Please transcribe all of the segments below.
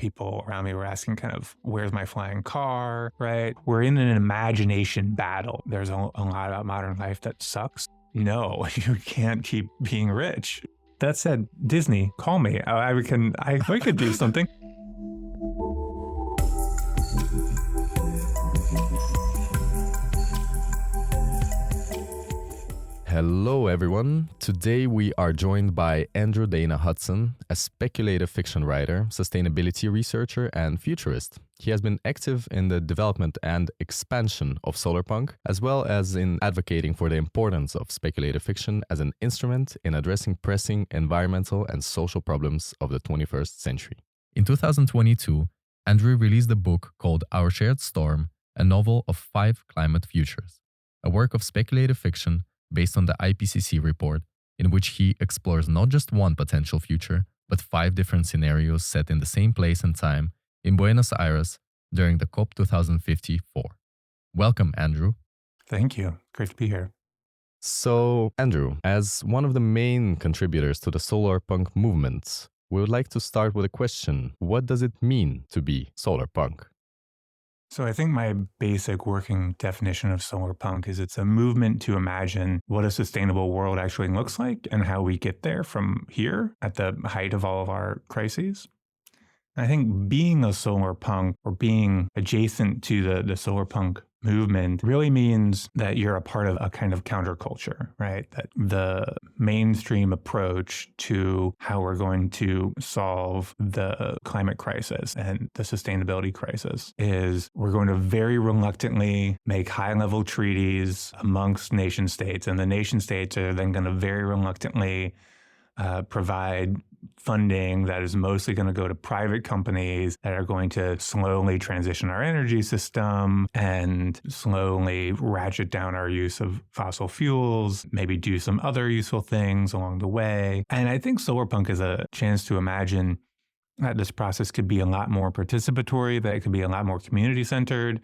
people around me were asking kind of, where's my flying car, right? We're in an imagination battle. There's a lot about modern life that sucks. No, you can't keep being rich. That said, Disney, call me. We could do something. Hello everyone. Today we are joined by Dana Hudson, a speculative fiction writer, sustainability researcher, and futurist. He has been active in the development and expansion of Solarpunk, as well as in advocating for the importance of speculative fiction as an instrument in addressing pressing environmental and social problems of the 21st century. In 2022, Andrew released a book called Our Shared Storm, a novel of 5 climate futures, a work of speculative fiction based on the IPCC report, in which he explores not just one potential future, but 5 different scenarios set in the same place and time in Buenos Aires during the COP 2054. Welcome, Andrew. Thank you. Great to be here. So, Andrew, as one of the main contributors to the Solarpunk movement, we would like to start with a question. What does it mean to be Solarpunk? So I think my basic working definition of solarpunk is it's a movement to imagine what a sustainable world actually looks like and how we get there from here at the height of all of our crises. I think being a solarpunk or being adjacent to the solarpunk movement really means that you're a part of a kind of counterculture, right? That the mainstream approach to how we're going to solve the climate crisis and the sustainability crisis is we're going to very reluctantly make high-level treaties amongst nation states, and the nation states are then going to very reluctantly provide funding that is mostly going to go to private companies that are going to slowly transition our energy system and slowly ratchet down our use of fossil fuels, maybe do some other useful things along the way. And I think Solarpunk is a chance to imagine that this process could be a lot more participatory, that it could be a lot more community-centered,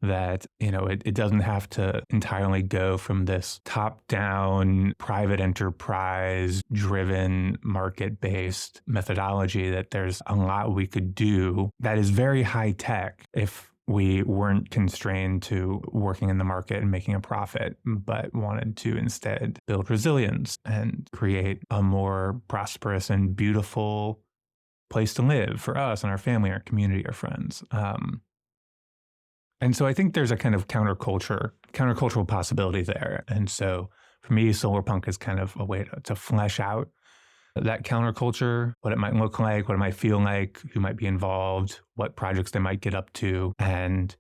that, it doesn't have to entirely go from this top-down, private enterprise-driven, market-based methodology, that there's a lot we could do that is very high-tech if we weren't constrained to working in the market and making a profit, but wanted to instead build resilience and create a more prosperous and beautiful place to live for us and our family, our community, our friends. And so I think there's a kind of countercultural possibility there. And so for me, Solarpunk is kind of a way to flesh out that counterculture, what it might look like, what it might feel like, who might be involved, what projects they might get up to. And,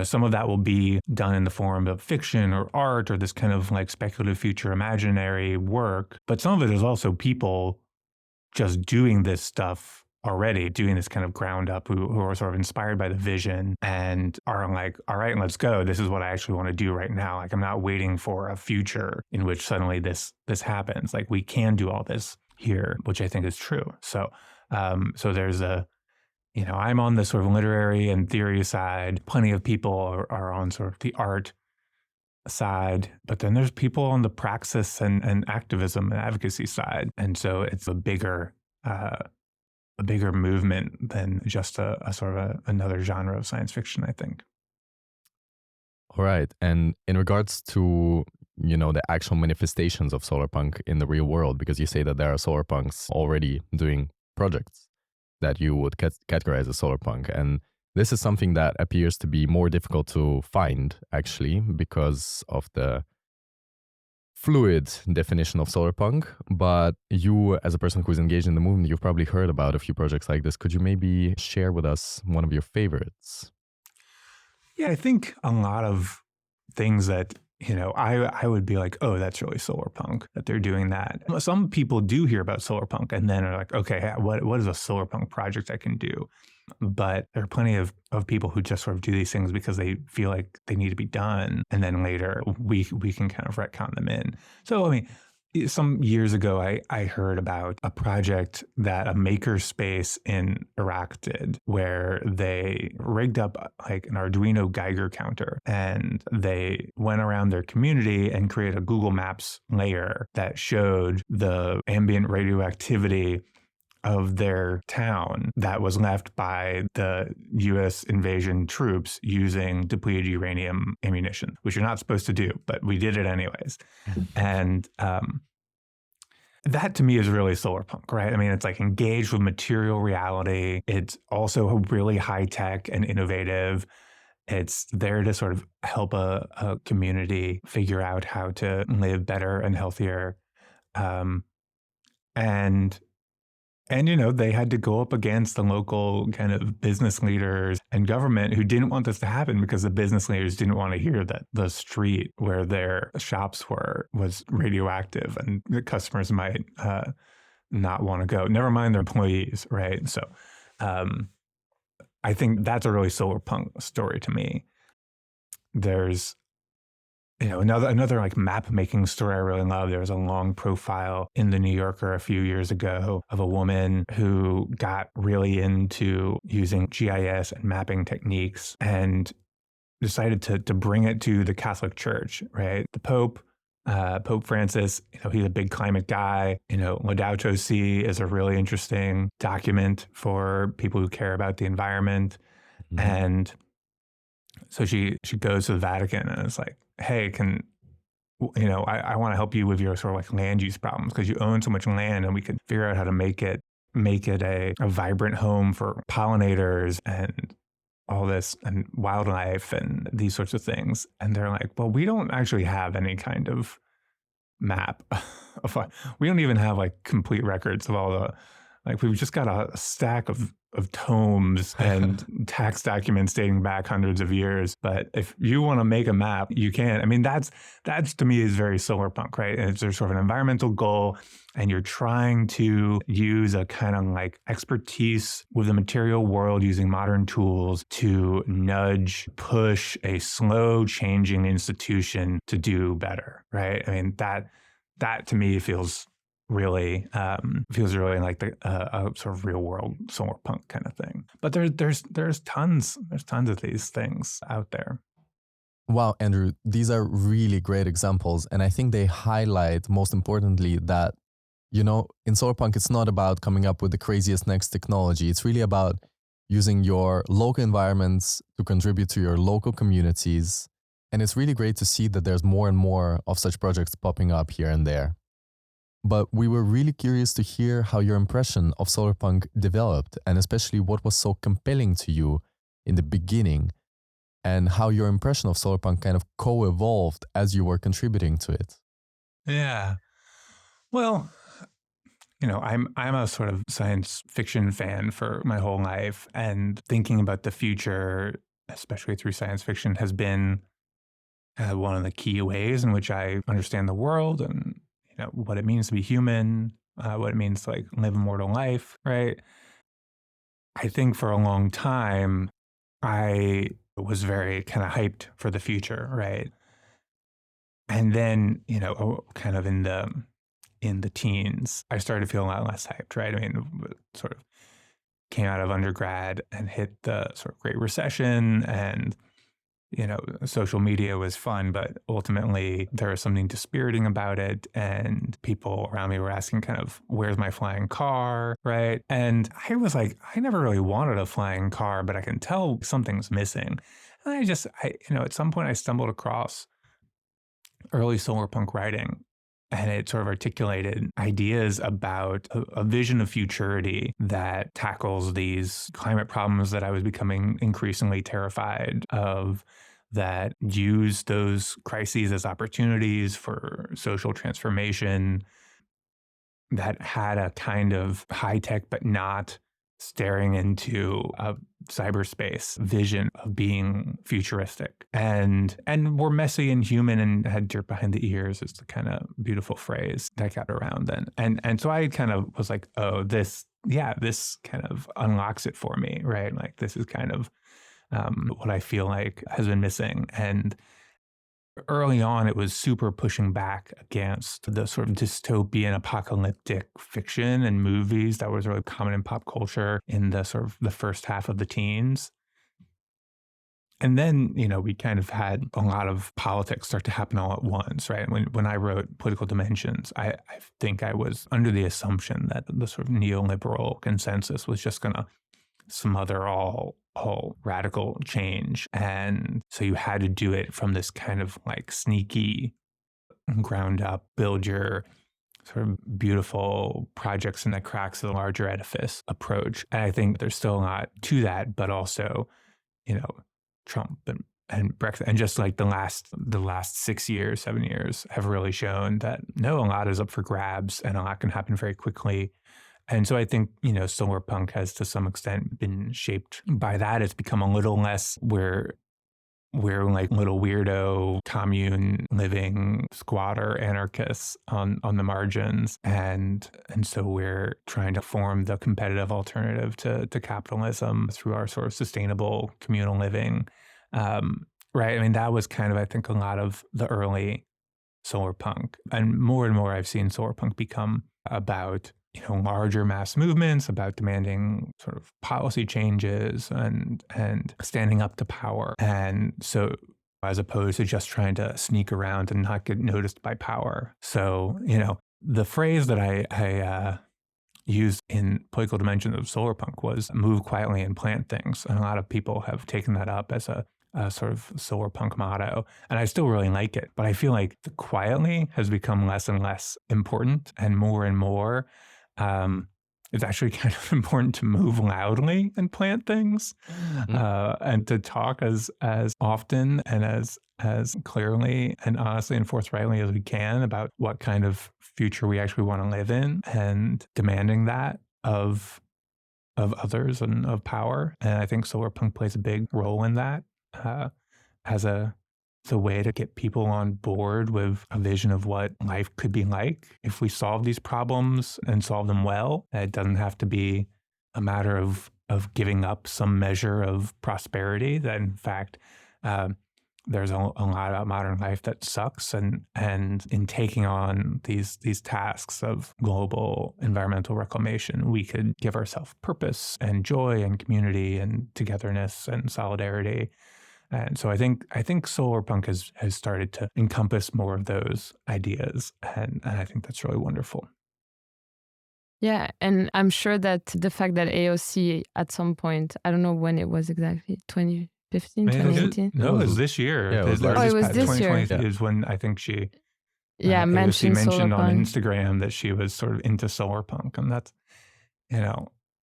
some of that will be done in the form of fiction or art or this kind of like speculative future imaginary work. But some of it is also people just doing this stuff already, doing this kind of ground up, who are sort of inspired by the vision and are like, all right, let's go. This is what I actually want to do right now. Like, I'm not waiting for a future in which suddenly this happens. Like, we can do all this here, which I think is true. So there's I'm on the sort of literary and theory side. Plenty of people are on sort of the art side, but then there's people on the praxis and activism and advocacy side. And so it's a bigger movement than just a sort of another genre of science fiction, I think. All right. And in regards to, the actual manifestations of Solarpunk in the real world, because you say that there are Solarpunks already doing projects that you would categorize as Solarpunk. And this is something that appears to be more difficult to find, actually, because of the fluid definition of Solarpunk. But you, as a person who's engaged in the movement, you've probably heard about a few projects like this. Could you maybe share with us one of your favorites? Yeah, I think a lot of things that, I would be like, oh, that's really Solarpunk, that they're doing that. Some people do hear about Solarpunk and then are like, okay, what is a Solarpunk project I can do? But there are plenty of people who just sort of do these things because they feel like they need to be done. And then later we can kind of retcon them in. So, some years ago, I heard about a project that a makerspace in Iraq did, where they rigged up like an Arduino Geiger counter, and they went around their community and created a Google Maps layer that showed the ambient radioactivity of their town that was left by the US invasion troops using depleted uranium ammunition, which you're not supposed to do, but we did it anyways. And that to me is really solarpunk, right? I mean, it's like engaged with material reality. It's also really high tech and innovative. It's there to sort of help a community figure out how to live better and healthier. Um, and they had to go up against the local kind of business leaders and government who didn't want this to happen because the business leaders didn't want to hear that the street where their shops were was radioactive and the customers might not want to go. Never mind their employees, right? So I think that's a really solarpunk story to me. There's another like map making story I really love. There was a long profile in the New Yorker a few years ago of a woman who got really into using GIS and mapping techniques and decided to bring it to the Catholic Church, right? The Pope Francis, he's a big climate guy. Laudato Si is a really interesting document for people who care about the environment. Mm-hmm. And so she goes to the Vatican and it's like, hey, I want to help you with your sort of like land use problems because you own so much land and we can figure out how to make it a vibrant home for pollinators and all this and wildlife and these sorts of things. And they're like, well, we don't actually have any kind of map. We don't even have like complete records of all we've just got a stack of tomes and tax documents dating back hundreds of years. But if you want to make a map, you can. I mean, that's to me is very solarpunk, right? And it's sort of an environmental goal, and you're trying to use a kind of like expertise with the material world using modern tools to push a slow changing institution to do better, right? I mean, that to me feels really like a sort of real world solarpunk kind of thing. But there's tons of these things out there. Wow, Andrew, these are really great examples, and I think they highlight most importantly that in solarpunk it's not about coming up with the craziest next technology. It's really about using your local environments to contribute to your local communities, and it's really great to see that there's more and more of such projects popping up here and there. But we were really curious to hear how your impression of solarpunk developed, and especially what was so compelling to you in the beginning, and how your impression of solarpunk kind of co-evolved as you were contributing to it. Yeah. Well, I'm a sort of science fiction fan for my whole life, and thinking about the future, especially through science fiction, has been one of the key ways in which I understand the world and what it means to be human, what it means to like live a mortal life, right? I think for a long time, I was very kind of hyped for the future, right? And then, kind of in the teens, I started to feel a lot less hyped, right? I mean, sort of came out of undergrad and hit the sort of Great Recession, and social media was fun, but ultimately there was something dispiriting about it. And people around me were asking kind of, where's my flying car, right? And I was like, I never really wanted a flying car, but I can tell something's missing. And at some point I stumbled across early solarpunk writing, and it sort of articulated ideas about a vision of futurity that tackles these climate problems that I was becoming increasingly terrified of, that use those crises as opportunities for social transformation, that had a kind of high-tech but not staring into a cyberspace vision of being futuristic, and were messy and human and had dirt behind the ears is the kind of beautiful phrase that got around then. And so I kind of was like, oh, this kind of unlocks it for me, right? Like this is kind of what I feel like has been missing. And early on, it was super pushing back against the sort of dystopian apocalyptic fiction and movies that was really common in pop culture in the sort of the first half of the teens. And then, we kind of had a lot of politics start to happen all at once, right? When I wrote Political Dimensions, I think I was under the assumption that the sort of neoliberal consensus was just going to smother all radical change. And so you had to do it from this kind of like sneaky ground up, build your sort of beautiful projects in the cracks of the larger edifice approach. And I think there's still a lot to that, but also, Trump and Brexit and just like the last 6 years, 7 years have really shown that no, a lot is up for grabs and a lot can happen very quickly. And so I think, Solarpunk has to some extent been shaped by that. It's become a little less where we're like little weirdo commune living squatter anarchists on the margins. And so we're trying to form the competitive alternative to capitalism through our sort of sustainable communal living. Right. I mean, that was kind of, I think, a lot of the early Solarpunk. And more I've seen Solarpunk become about larger mass movements, about demanding sort of policy changes and standing up to power. And so as opposed to just trying to sneak around and not get noticed by power. So, the phrase that I used in Political Dimensions of Solarpunk was move quietly and plant things. And a lot of people have taken that up as a sort of solarpunk motto. And I still really like it. But I feel like the quietly has become less and less important and more. It's actually kind of important to move loudly and plant things, and to talk as often and as clearly and honestly and forthrightly as we can about what kind of future we actually want to live in, and demanding that of others and of power. And I think Solarpunk plays a big role in that, as a way to get people on board with a vision of what life could be like if we solve these problems and solve them well. It doesn't have to be a matter of giving up some measure of prosperity. That in fact, there's a lot about modern life that sucks, and in taking on these tasks of global environmental reclamation, we could give ourselves purpose and joy and community and togetherness and solidarity. And so I think Solarpunk has started to encompass more of those ideas, and I think that's really wonderful. Yeah, and I'm sure that the fact that AOC at some point, I don't know when it was exactly, 2015, 2018? No, it was this year. Yeah, it was this year. Is when I think she mentioned on Solarpunk. Instagram that she was sort of into Solarpunk. And that's,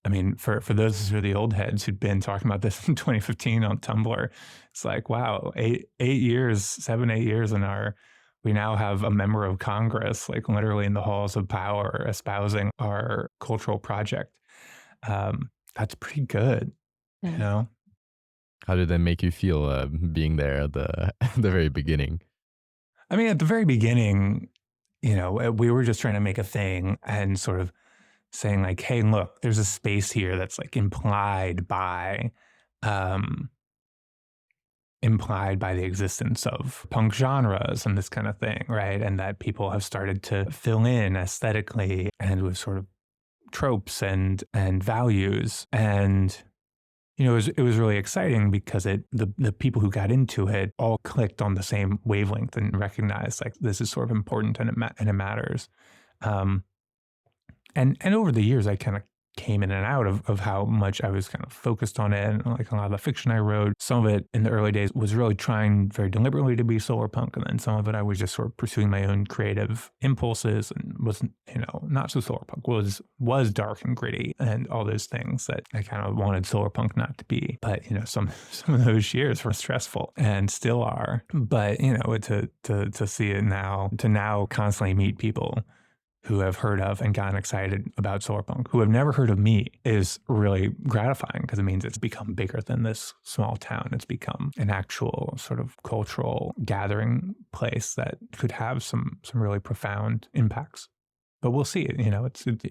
I mean, for those who are the old heads who'd been talking about this in 2015 on Tumblr, it's like, wow, 8 years, 8 years we now have a member of Congress, like literally in the halls of power, espousing our cultural project. That's pretty good, Yeah. How did that make you feel being there at the very beginning? I mean, at the very beginning, we were just trying to make a thing and sort of saying like, hey, look, there's a space here that's like implied by the existence of punk genres and this kind of thing, right? And that people have started to fill in aesthetically and with sort of tropes and values. And it was really exciting because the people who got into it all clicked on the same wavelength and recognized like this is sort of important and it matters. And over the years, I kind of came in and out of how much I was kind of focused on it. And like a lot of the fiction I wrote, some of it in the early days was really trying very deliberately to be solarpunk. And then some of it I was just sort of pursuing my own creative impulses and was, not so solarpunk, was dark and gritty and all those things that I kind of wanted solarpunk not to be. But, some of those years were stressful and still are. But, to see it now, to now constantly meet people who have heard of and gotten excited about solarpunk, who have never heard of me, is really gratifying because it means it's become bigger than this small town. It's become an actual sort of cultural gathering place that could have some really profound impacts. But we'll see.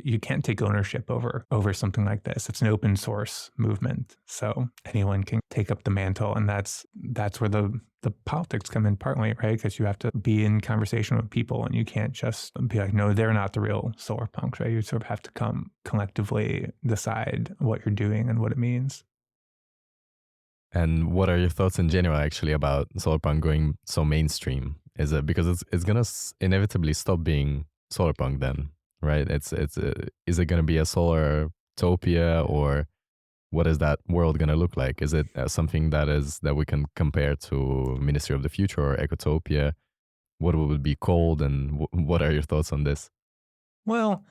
You can't take ownership over something like this. It's an open source movement, so anyone can take up the mantle, and that's where the politics come in partly, right? Because you have to be in conversation with people, and you can't just be like, no, they're not the real solarpunks, right? You sort of have to come collectively decide what you're doing and what it means. And what are your thoughts in general, actually, about solarpunk going so mainstream? Is it because it's gonna inevitably stop being solarpunk then, right? Is it gonna be a solar utopia, or what is that world gonna look like? Is it something that we can compare to Ministry of the Future or Ecotopia? What will it be called, and what are your thoughts on this? Well,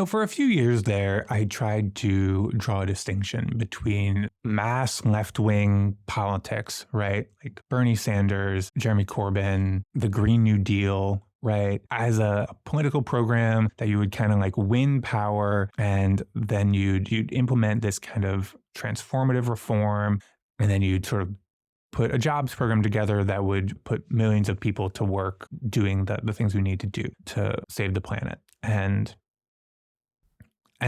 for a few years there, I tried to draw a distinction between mass left-wing politics, right? Like Bernie Sanders, Jeremy Corbyn, the Green New Deal, right? As a political program that you would kind of like win power, and then you'd implement this kind of transformative reform, and then you'd sort of put a jobs program together that would put millions of people to work doing the things we need to do to save the planet. And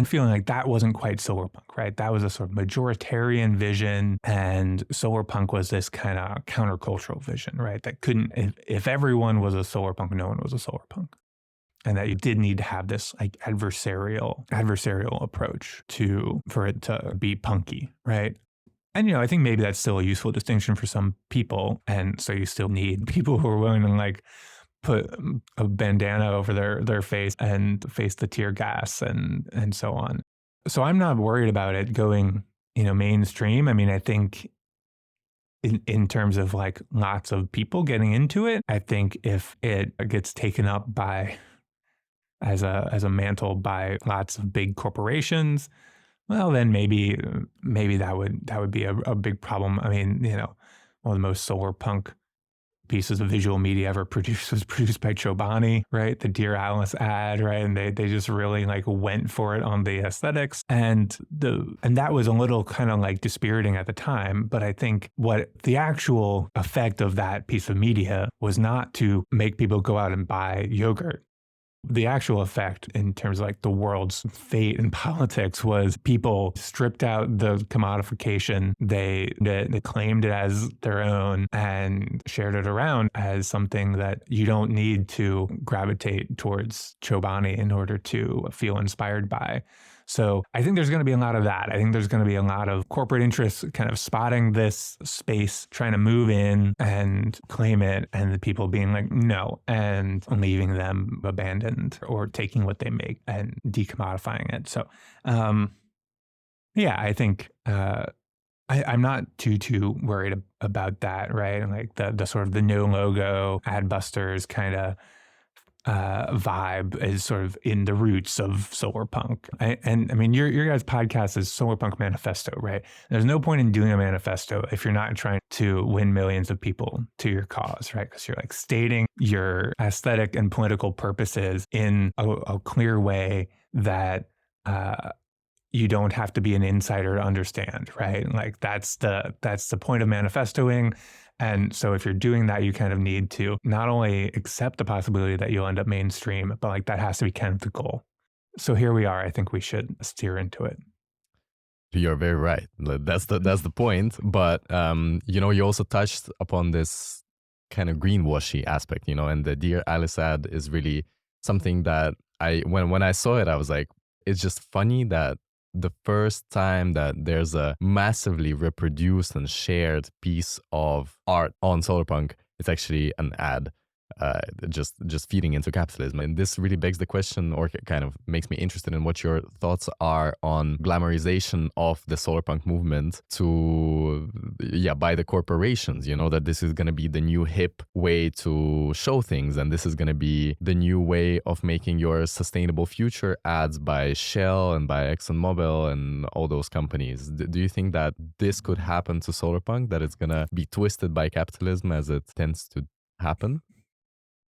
feeling like that wasn't quite solarpunk, right? That was a sort of majoritarian vision, and solarpunk was this kind of countercultural vision, right? That couldn't, if everyone was a solarpunk, no one was a solarpunk. And that you did need to have this like adversarial approach for it to be punky, right? And, I think maybe that's still a useful distinction for some people. And so you still need people who are willing to like put a bandana over their face and face the tear gas and so on. So I'm not worried about it going, mainstream. I mean, I think in terms of like lots of people getting into it, I think if it gets taken up as a mantle by lots of big corporations, well, then maybe that would be a big problem. I mean, one of the most solarpunk pieces of visual media ever produced was produced by Chobani, right? The Dear Alice ad, right? And they just really like went for it on the aesthetics. And that was a little kind of like dispiriting at the time. But I think what the actual effect of that piece of media was not to make people go out and buy yogurt. The actual effect in terms of like the world's fate and politics was people stripped out the commodification. They claimed it as their own and shared it around as something that you don't need to gravitate towards Chobani in order to feel inspired by. So I think there's going to be a lot of that. I think there's going to be a lot of corporate interests kind of spotting this space, trying to move in and claim it, and the people being like, no, and leaving them abandoned or taking what they make and decommodifying it. So, yeah, I think I'm not too worried about that, right? Like the sort of the no logo Adbusters kind of vibe is sort of in the roots of solarpunk. And I mean, your guys' podcast is Solarpunk Manifesto, right? There's no point in doing a manifesto if you're not trying to win millions of people to your cause, right? Because you're like stating your aesthetic and political purposes in a clear way that you don't have to be an insider to understand, right? Like that's the point of manifestoing. And so if you're doing that, you kind of need to not only accept the possibility that you'll end up mainstream, but like that has to be kind of the goal. So here we are. I think we should steer into it. You're very right. That's the point. But you also touched upon this kind of greenwashy aspect, and the Dear Alice ad is really something that when I saw it, I was like, it's just funny that the first time that there's a massively reproduced and shared piece of art on Solarpunk, it's actually an ad, just feeding into capitalism. And this really begs the question, or kind of makes me interested in what your thoughts are on glamorization of the Solarpunk movement by the corporations, that this is going to be the new hip way to show things, and this is going to be the new way of making your sustainable future ads by Shell and by ExxonMobil and all those companies. Do you think that this could happen to Solarpunk, that it's going to be twisted by capitalism as it tends to happen?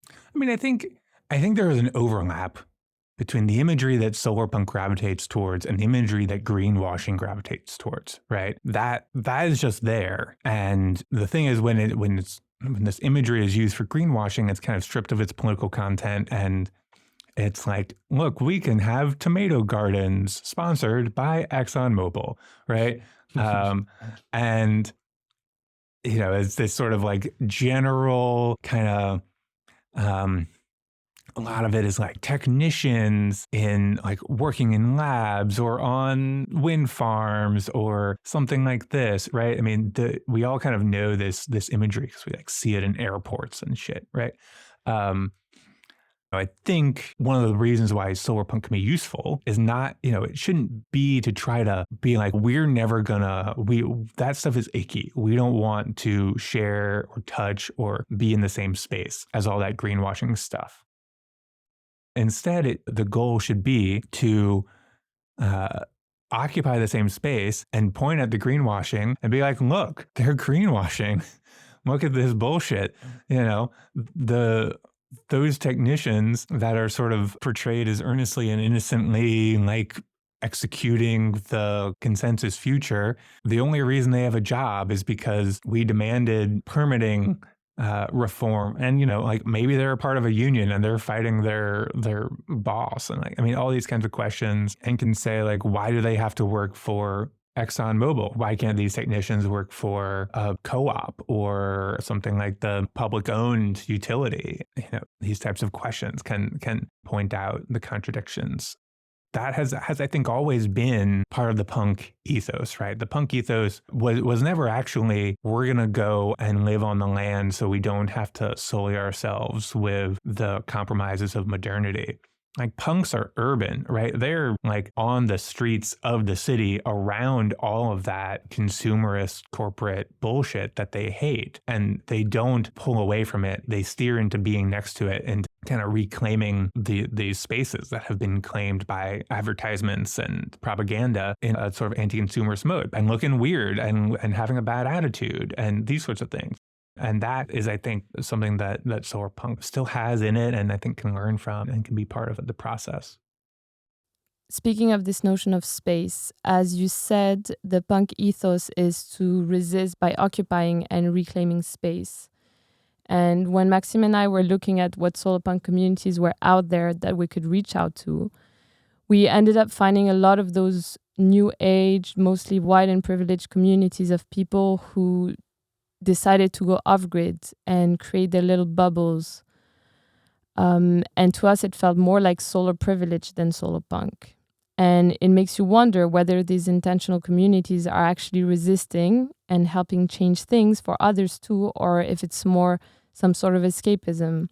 I mean, I think there is an overlap between the imagery that solarpunk gravitates towards and the imagery that greenwashing gravitates towards, right? That is just there. And the thing is, when this imagery is used for greenwashing, it's kind of stripped of its political content, and it's like, look, we can have tomato gardens sponsored by ExxonMobil, right? And it's this sort of like general kind of a lot of it is like technicians in like working in labs or on wind farms or something like this, right? I mean, we all kind of know this imagery because we like see it in airports and shit, right? I think one of the reasons why solarpunk can be useful is not, it shouldn't be to try to be like, that stuff is icky. We don't want to share or touch or be in the same space as all that greenwashing stuff. Instead, the goal should be to occupy the same space and point at the greenwashing and be like, look, they're greenwashing. Look at this bullshit. Those technicians that are sort of portrayed as earnestly and innocently like executing the consensus future, the only reason they have a job is because we demanded permitting reform. And, like maybe they're a part of a union and they're fighting their boss. And all these kinds of questions, and can say like, why do they have to work for ExxonMobil? Why can't these technicians work for a co-op or something like the public-owned utility? These types of questions can point out the contradictions. That has I think always been part of the punk ethos, right? The punk ethos was never actually, we're going to go and live on the land so we don't have to sully ourselves with the compromises of modernity. Like punks are urban, right? They're like on the streets of the city around all of that consumerist corporate bullshit that they hate. And they don't pull away from it. They steer into being next to it and kind of reclaiming these spaces that have been claimed by advertisements and propaganda in a sort of anti-consumerist mode, and looking weird and having a bad attitude and these sorts of things. And that is, I think, something that solarpunk still has in it, and I think can learn from and can be part of the process. Speaking of this notion of space, as you said, the punk ethos is to resist by occupying and reclaiming space. And when Maxime and I were looking at what solarpunk communities were out there that we could reach out to, we ended up finding a lot of those new age, mostly white and privileged communities of people who decided to go off-grid and create their little bubbles. And to us, it felt more like solar privilege than solarpunk. And it makes you wonder whether these intentional communities are actually resisting and helping change things for others too, or if it's more some sort of escapism.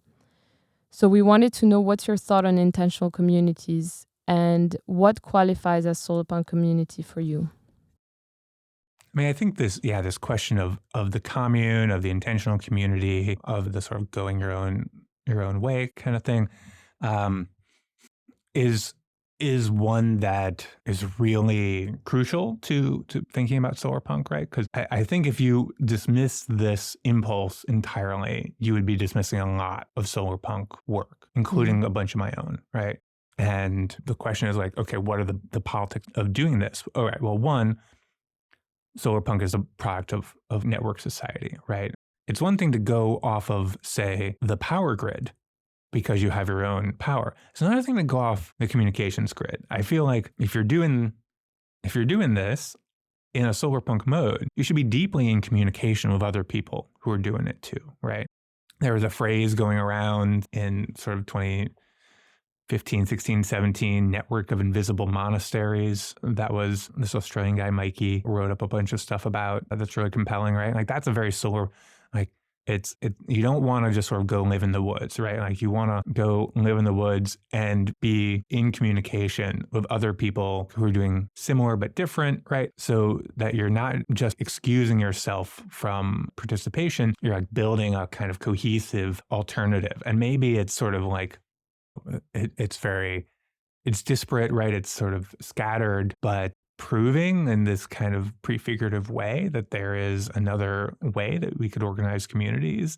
So we wanted to know, what's your thought on intentional communities and what qualifies as solarpunk community for you? I think this question of the commune, of the intentional community, of the sort of going your own way kind of thing, is one that is really crucial to thinking about solarpunk, right? Because I think if you dismiss this impulse entirely, you would be dismissing a lot of solarpunk work, including a bunch of my own, right? And the question is like, okay, what are the politics of doing this? All right, well, one, solarpunk is a product of network society, right? It's one thing to go off of, say, the power grid because you have your own power. It's another thing to go off the communications grid. I feel like if you're doing this in a solarpunk mode, you should be deeply in communication with other people who are doing it too, right? There was a phrase going around in sort of 2015, 16, 17, network of invisible monasteries. That was this Australian guy, Mikey, wrote up a bunch of stuff about. That's really compelling, right? Like that's a very solar, like you don't want to just sort of go live in the woods, right? Like you want to go live in the woods and be in communication with other people who are doing similar but different, right? So that you're not just excusing yourself from participation, you're like building a kind of cohesive alternative. And maybe it's sort of like, it's disparate, right? It's sort of scattered, but proving in this kind of prefigurative way that there is another way that we could organize communities.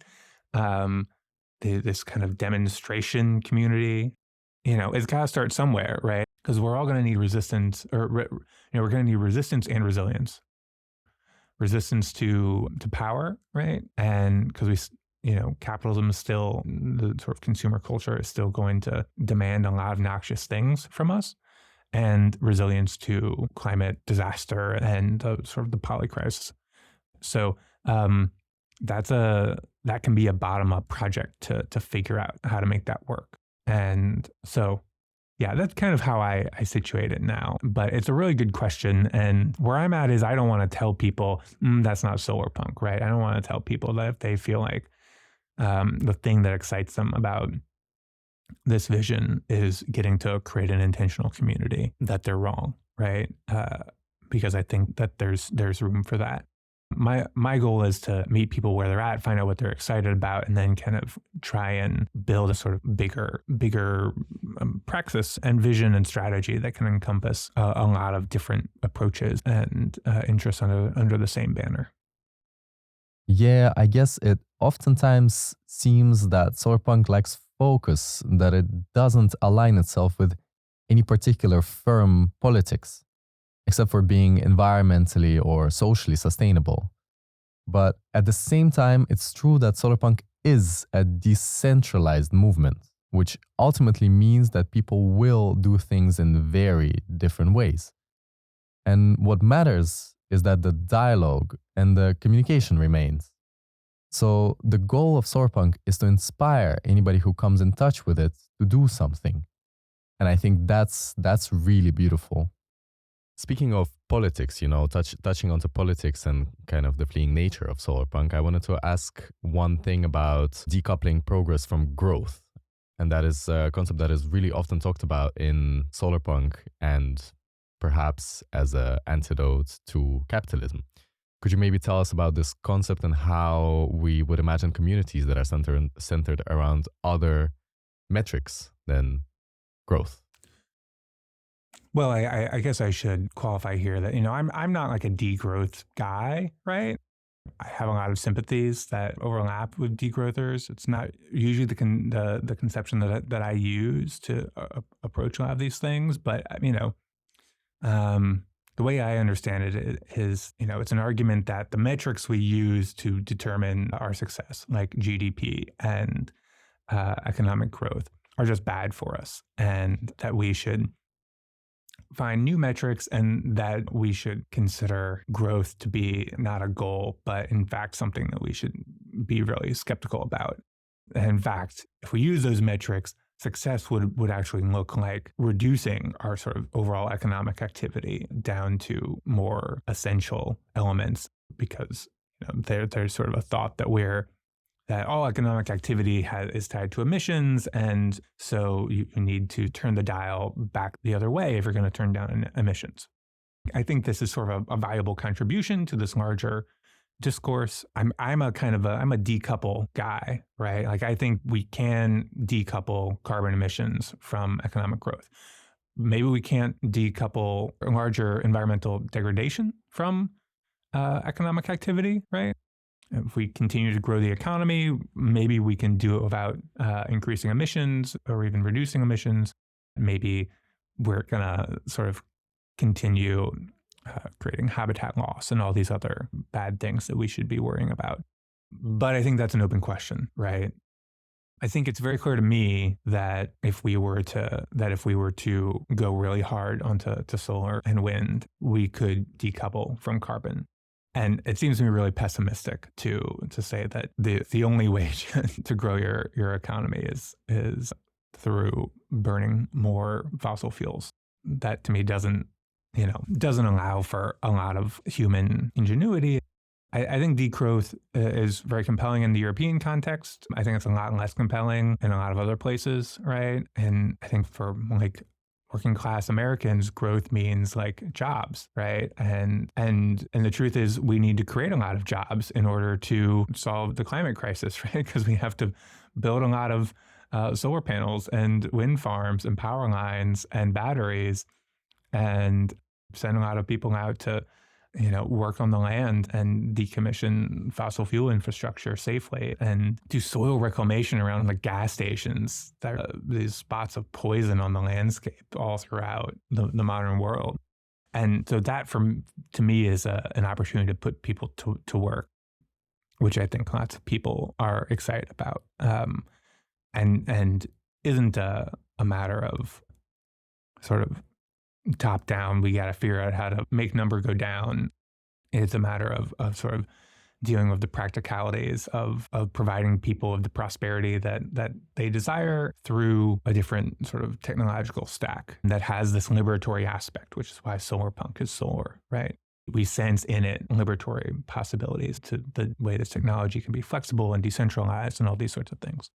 This kind of demonstration community, it's got to start somewhere, right? Because we're all going to need resistance, or we're going to need resistance and resilience. Resistance to power, right? And because capitalism is still, the sort of consumer culture is still going to demand a lot of noxious things from us, and resilience to climate disaster and sort of the polycrisis. So that can be a bottom-up project to figure out how to make that work. And so, yeah, that's kind of how I situate it now. But it's a really good question. And where I'm at is I don't want to tell people that's not solarpunk, right? I don't want to tell people that if they feel like the thing that excites them about this vision is getting to create an intentional community, that they're wrong, right? Because I think that there's room for that. My goal is to meet people where they're at, find out what they're excited about, and then kind of try and build a sort of bigger praxis and vision and strategy that can encompass a lot of different approaches and interests under the same banner. Yeah, I guess it oftentimes seems that solarpunk lacks focus, that it doesn't align itself with any particular firm politics, except for being environmentally or socially sustainable. But at the same time, it's true that solarpunk is a decentralized movement, which ultimately means that people will do things in very different ways. And what matters is that the dialogue and the communication remains. So the goal of solarpunk is to inspire anybody who comes in touch with it to do something. And I think that's really beautiful. Speaking of politics, touching onto politics and kind of the fleeing nature of solarpunk, I wanted to ask one thing about decoupling progress from growth. And that is a concept that is really often talked about in solarpunk and perhaps as an antidote to capitalism. Could you maybe tell us about this concept and how we would imagine communities that are centered around other metrics than growth? Well, I guess I should qualify here that, I'm not like a degrowth guy, right? I have a lot of sympathies that overlap with degrowthers. It's not usually the conception that I use to approach a lot of these things, but the way I understand it is, it's an argument that the metrics we use to determine our success, like GDP and economic growth, are just bad for us, and that we should find new metrics and that we should consider growth to be not a goal, but in fact something that we should be really skeptical about. And in fact, if we use those metrics, success would actually look like reducing our sort of overall economic activity down to more essential elements, because there's sort of a thought that all economic activity is tied to emissions, and so you need to turn the dial back the other way if you're going to turn down emissions. I think this is sort of a valuable contribution to this larger discourse. I'm a decouple guy, right? Like, I think we can decouple carbon emissions from economic growth. Maybe we can't decouple larger environmental degradation from economic activity, right? If we continue to grow the economy, maybe we can do it without increasing emissions or even reducing emissions. Maybe we're going to sort of continue creating habitat loss and all these other bad things that we should be worrying about. But I think that's an open question, right? I think it's very clear to me that if we were to go really hard onto solar and wind, we could decouple from carbon. And it seems to me really pessimistic to say that the only way to grow your economy is through burning more fossil fuels. That to me doesn't allow for a lot of human ingenuity. I think degrowth is very compelling in the European context. I think it's a lot less compelling in a lot of other places, right? And I think for like working class Americans, growth means like jobs, right? And the truth is we need to create a lot of jobs in order to solve the climate crisis, right? Because we have to build a lot of solar panels and wind farms and power lines and batteries, and send a lot of people out to work on the land and decommission fossil fuel infrastructure safely, and do soil reclamation around the gas stations that are these spots of poison on the landscape all throughout the modern world. And so that, to me, is an opportunity to put people to work, which I think lots of people are excited about, and isn't a matter of sort of top down, we got to figure out how to make number go down. It's a matter of sort of dealing with the practicalities of providing people with the prosperity that they desire through a different sort of technological stack that has this liberatory aspect, which is why solarpunk is solar, right? We sense in it liberatory possibilities to the way this technology can be flexible and decentralized and all these sorts of things.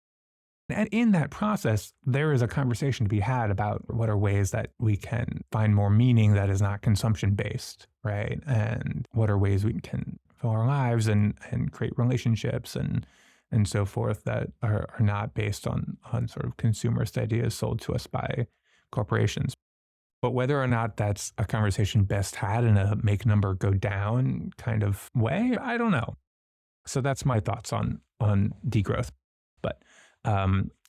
And in that process, there is a conversation to be had about what are ways that we can find more meaning that is not consumption-based, right? And what are ways we can fill our lives and create relationships and so forth that are not based on sort of consumerist ideas sold to us by corporations. But whether or not that's a conversation best had in a make number go down kind of way, I don't know. So that's my thoughts on degrowth. But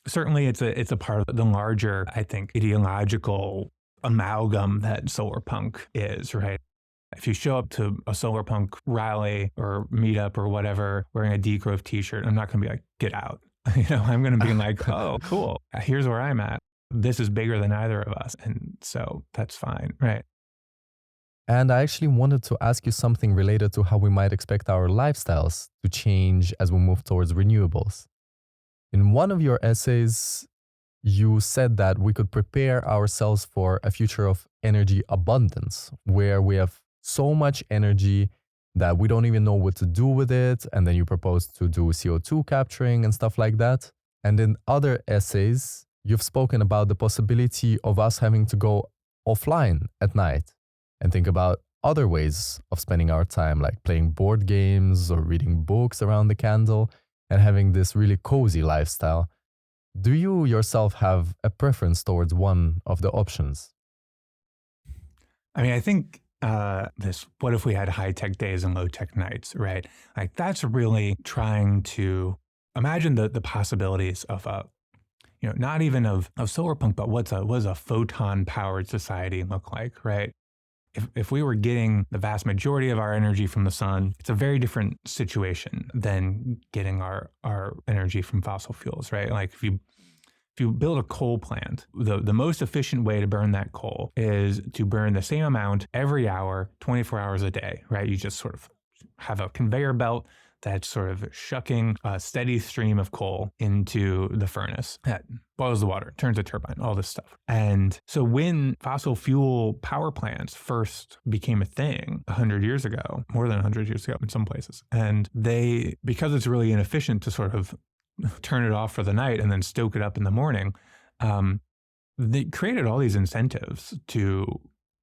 certainly it's a part of the larger, I think, ideological amalgam that solarpunk is, right? If you show up to a solarpunk rally or meetup or whatever wearing a degrowth t-shirt, I'm not going to be like, get out. I'm going to be like, oh, cool. Here's where I'm at. This is bigger than either of us. And so that's fine, right? And I actually wanted to ask you something related to how we might expect our lifestyles to change as we move towards renewables. In one of your essays, you said that we could prepare ourselves for a future of energy abundance, where we have so much energy that we don't even know what to do with it. And then you propose to do CO2 capturing and stuff like that. And in other essays, you've spoken about the possibility of us having to go offline at night and think about other ways of spending our time, like playing board games or reading books around the candle and having this really cozy lifestyle. Do you yourself have a preference towards one of the options? I mean, I think this, what if we had high-tech days and low-tech nights, right? Like that's really trying to imagine the possibilities of not even of solarpunk, but what does a photon-powered society look like, right? If we were getting the vast majority of our energy from the sun, it's a very different situation than getting our energy from fossil fuels, right? Like if you build a coal plant, the most efficient way to burn that coal is to burn the same amount every hour, 24 hours a day, right? You just sort of have a conveyor belt that's sort of shucking a steady stream of coal into the furnace that boils the water, turns a turbine, all this stuff. And so when fossil fuel power plants first became a thing 100 years ago, more than 100 years ago in some places, and because it's really inefficient to sort of turn it off for the night and then stoke it up in the morning, they created all these incentives to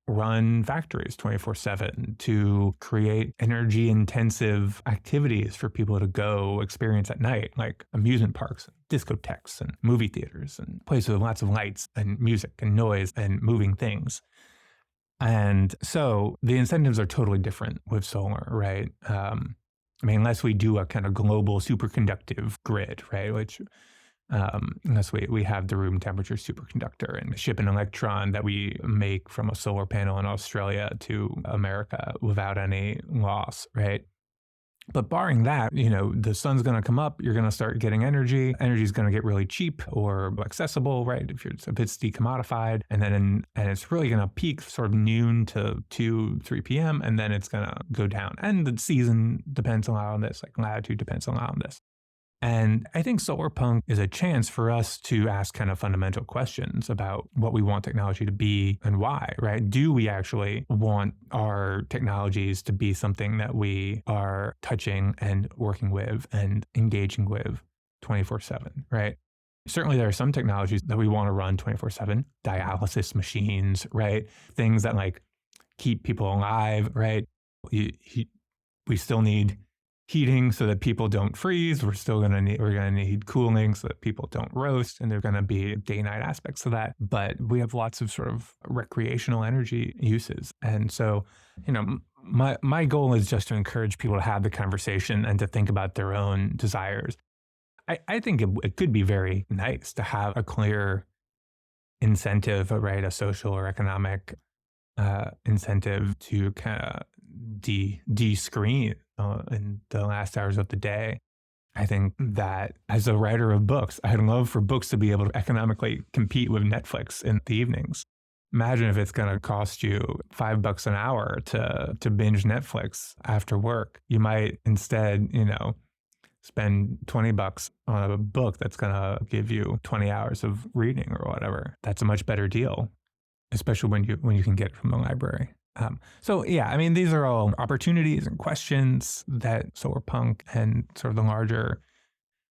run factories 24/7, to create energy-intensive activities for people to go experience at night, like amusement parks, discotheques, and movie theaters, and places with lots of lights and music and noise and moving things. And so the incentives are totally different with solar, right? I mean, unless we do a kind of global superconductive grid, right? Which unless we have the room temperature superconductor and ship an electron that we make from a solar panel in Australia to America without any loss, right? But barring that, the sun's going to come up, you're going to start getting energy. Energy is going to get really cheap or accessible, right? If it's decommodified, and it's really going to peak sort of noon to 2, 3 p.m. and then it's going to go down. And the season depends a lot on this, like latitude depends a lot on this. And I think solarpunk is a chance for us to ask kind of fundamental questions about what we want technology to be and why, right? Do we actually want our technologies to be something that we are touching and working with and engaging with 24/7, right? Certainly there are some technologies that we want to run 24/7, dialysis machines, right? Things that like keep people alive, right? We still need heating so that people don't freeze. We're going to need cooling so that people don't roast, and there are going to be day-night aspects of that. But we have lots of sort of recreational energy uses. And so, my goal is just to encourage people to have the conversation and to think about their own desires. I think it could be very nice to have a clear incentive, right? A social or economic incentive to kind of de-screen in the last hours of the day. I think that as a writer of books, I'd love for books to be able to economically compete with Netflix in the evenings. Imagine if it's going to cost you $5 an hour to binge Netflix after work. You might instead, spend $20 on a book that's going to give you 20 hours of reading or whatever. That's a much better deal, especially when you can get it from the library. These are all opportunities and questions that solarpunk and sort of the larger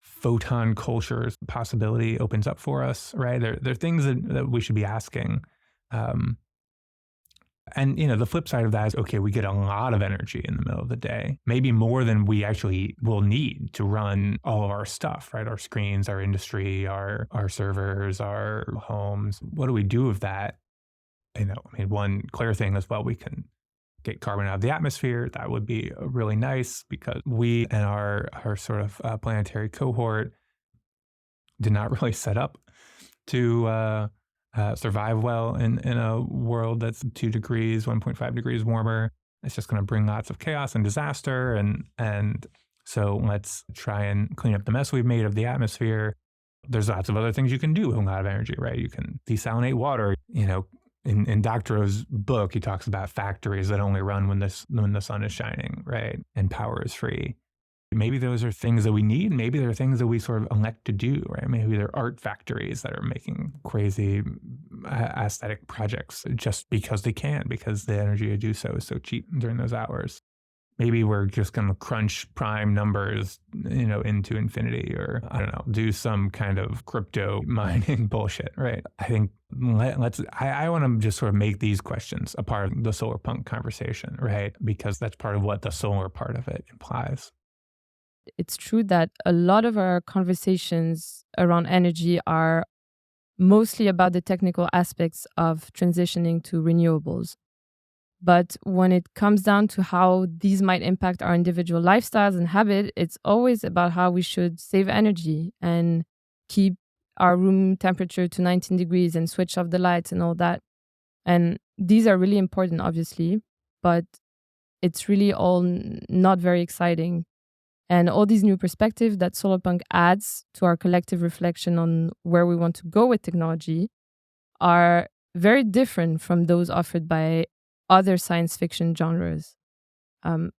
photon culture's possibility opens up for us, right? They're things that we should be asking. The flip side of that is, okay, we get a lot of energy in the middle of the day, maybe more than we actually will need to run all of our stuff, right? Our screens, our industry, our servers, our homes. What do we do with that? One clear thing is, well, we can get carbon out of the atmosphere. That would be really nice, because we and our sort of planetary cohort did not really set up to survive well in a world that's 2 degrees, 1.5 degrees warmer. It's just going to bring lots of chaos and disaster. And so let's try and clean up the mess we've made of the atmosphere. There's lots of other things you can do with a lot of energy, right? You can desalinate water. In Doctorow's book, he talks about factories that only run when the sun is shining, right? And power is free. Maybe those are things that we need. Maybe they're things that we sort of elect to do, right? Maybe they're art factories that are making crazy aesthetic projects just because they can, because the energy to do so is so cheap during those hours. Maybe we're just going to crunch prime numbers, into infinity, or I don't know, do some kind of crypto mining bullshit, right? I think I want to just sort of make these questions a part of the solarpunk conversation, right? Because that's part of what the solar part of it implies. It's true that a lot of our conversations around energy are mostly about the technical aspects of transitioning to renewables. But when it comes down to how these might impact our individual lifestyles and habit, it's always about how we should save energy and keep our room temperature to 19 degrees and switch off the lights and all that. And these are really important, obviously, but it's really all not very exciting. And all these new perspectives that solarpunk adds to our collective reflection on where we want to go with technology are very different from those offered by other science fiction genres. I'm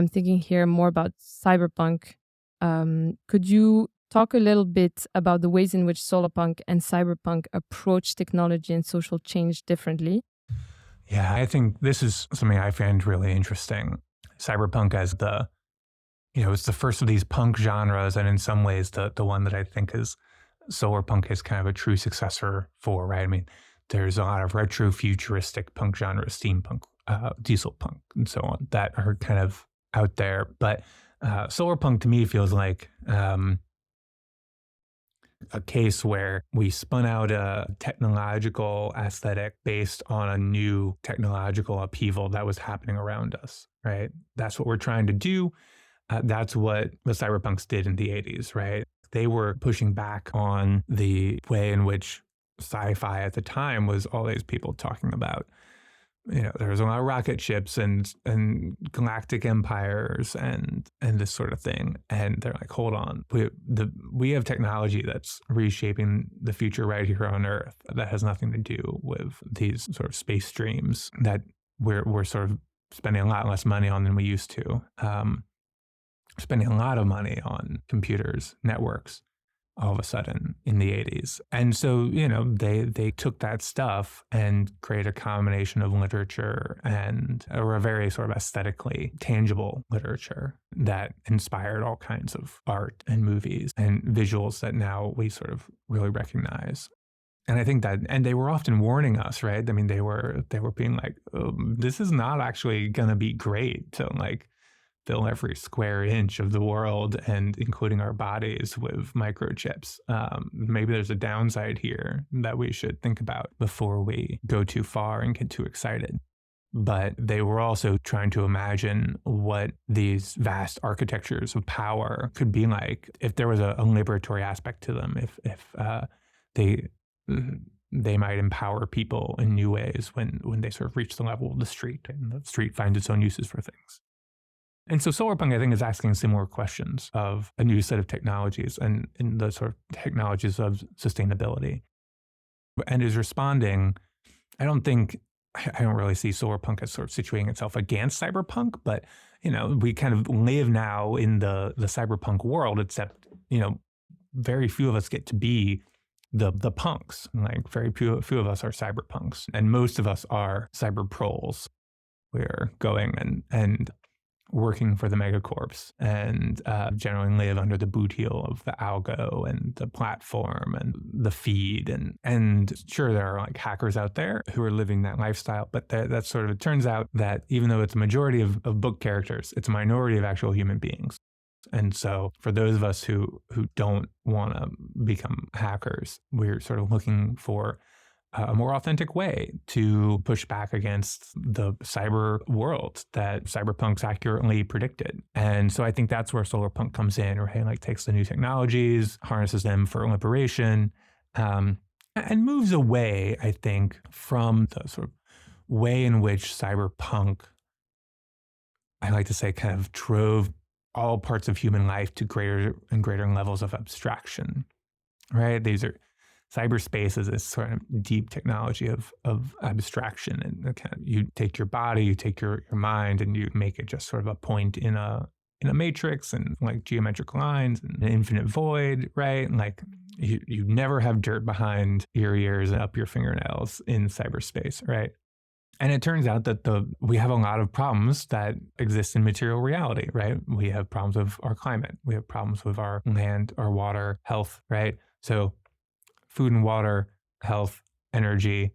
thinking here more about cyberpunk. Could you talk a little bit about the ways in which solarpunk and cyberpunk approach technology and social change differently? Yeah, I think this is something I find really interesting. Cyberpunk as it's the first of these punk genres, and in some ways the one that I think is solarpunk is kind of a true successor for, right? There's a lot of retro futuristic punk genres, steampunk, diesel punk, and so on, that are kind of out there. But solarpunk to me feels like a case where we spun out a technological aesthetic based on a new technological upheaval that was happening around us, right? That's what we're trying to do. That's what the cyberpunks did in the 80s, right? They were pushing back on the way in which sci-fi at the time was all these people talking about, there was a lot of rocket ships and galactic empires and this sort of thing. And they're like, hold on, we have technology that's reshaping the future right here on Earth that has nothing to do with these sort of space dreams that we're sort of spending a lot less money on than we used to. Spending a lot of money on computers, networks, all of a sudden in the 80s. And so, they took that stuff and created a combination of literature and a very sort of aesthetically tangible literature that inspired all kinds of art and movies and visuals that now we sort of really recognize. And I think that, and they were often warning us, right? They were being like, oh, this is not actually going to be great to fill every square inch of the world, and including our bodies, with microchips. Maybe there's a downside here that we should think about before we go too far and get too excited. But they were also trying to imagine what these vast architectures of power could be like if there was a liberatory aspect to them, if they might empower people in new ways when they sort of reach the level of the street, and the street finds its own uses for things. And so solarpunk, I think, is asking similar questions of a new set of technologies and in the sort of technologies of sustainability, and is responding I don't really see solarpunk as sort of situating itself against cyberpunk, but we kind of live now in the cyberpunk world, except very few of us get to be the punks. Like very few of us are cyberpunks, and most of us are cyber proles. We're going and working for the megacorps and generally live under the boot heel of the algo and the platform and the feed. And sure, there are like hackers out there who are living that lifestyle, but that's sort of, it turns out that even though it's a majority of book characters, it's a minority of actual human beings. And so for those of us who don't want to become hackers, we're sort of looking for a more authentic way to push back against the cyber world that cyberpunks accurately predicted. And so I think that's where solarpunk comes in, right? Like takes the new technologies, harnesses them for liberation, and moves away, I think, from the sort of way in which cyberpunk, I like to say, kind of drove all parts of human life to greater and greater levels of abstraction, right? Cyberspace is this sort of deep technology of abstraction, and kind of, you take your body, you take your mind, and you make it just sort of a point in a matrix and like geometric lines and an infinite void, right? And like you never have dirt behind your ears and up your fingernails in cyberspace, right? And it turns out that we have a lot of problems that exist in material reality, right? We have problems with our climate. We have problems with our land, our water, health, right? So food and water, health, energy,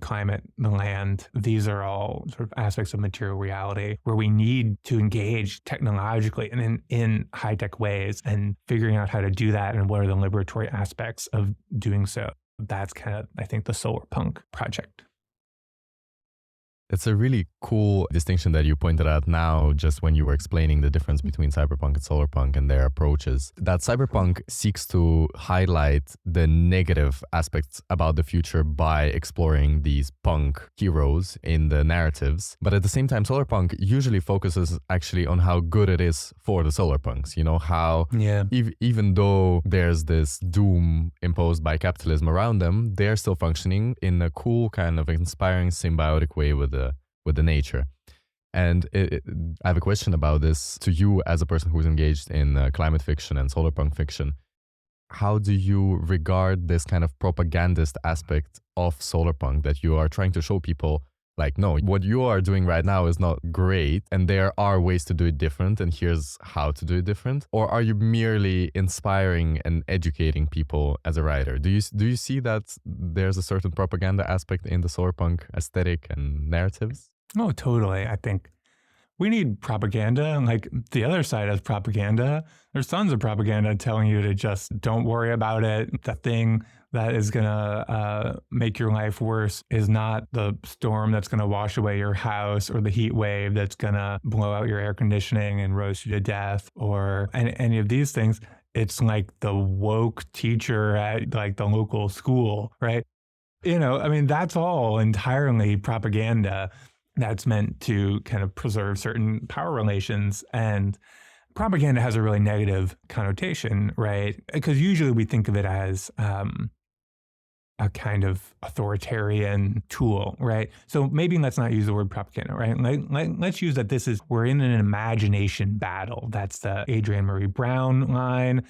climate, the land, these are all sort of aspects of material reality where we need to engage technologically and in high-tech ways, and figuring out how to do that and what are the liberatory aspects of doing so. That's kind of, I think, the solarpunk project. It's a really cool distinction that you pointed out now, just when you were explaining the difference between cyberpunk and solarpunk and their approaches. That cyberpunk seeks to highlight the negative aspects about the future by exploring these punk heroes in the narratives. But at the same time, solarpunk usually focuses actually on how good it is for the solarpunks. How even though there's this doom imposed by capitalism around them, they're still functioning in a cool, kind of inspiring, symbiotic way with the nature. And I have a question about this to you as a person who's engaged in climate fiction and solarpunk fiction. How do you regard this kind of propagandist aspect of solarpunk, that you are trying to show people like, no, what you are doing right now is not great and there are ways to do it different and here's how to do it different? Or are you merely inspiring and educating people as a writer? Do you see that there's a certain propaganda aspect in the solarpunk aesthetic and narratives? Oh, totally. I think we need propaganda. Like the other side has propaganda. There's tons of propaganda telling you to just don't worry about it. The thing that is going to make your life worse is not the storm that's going to wash away your house, or the heat wave that's going to blow out your air conditioning and roast you to death, or any of these things. It's like the woke teacher at like the local school, right? That's all entirely propaganda that's meant to kind of preserve certain power relations. And propaganda has a really negative connotation, right? Because usually we think of it as a kind of authoritarian tool, right? So maybe let's not use the word propaganda, right? Let's use that we're in an imagination battle. That's the Adrienne Marie Brown line.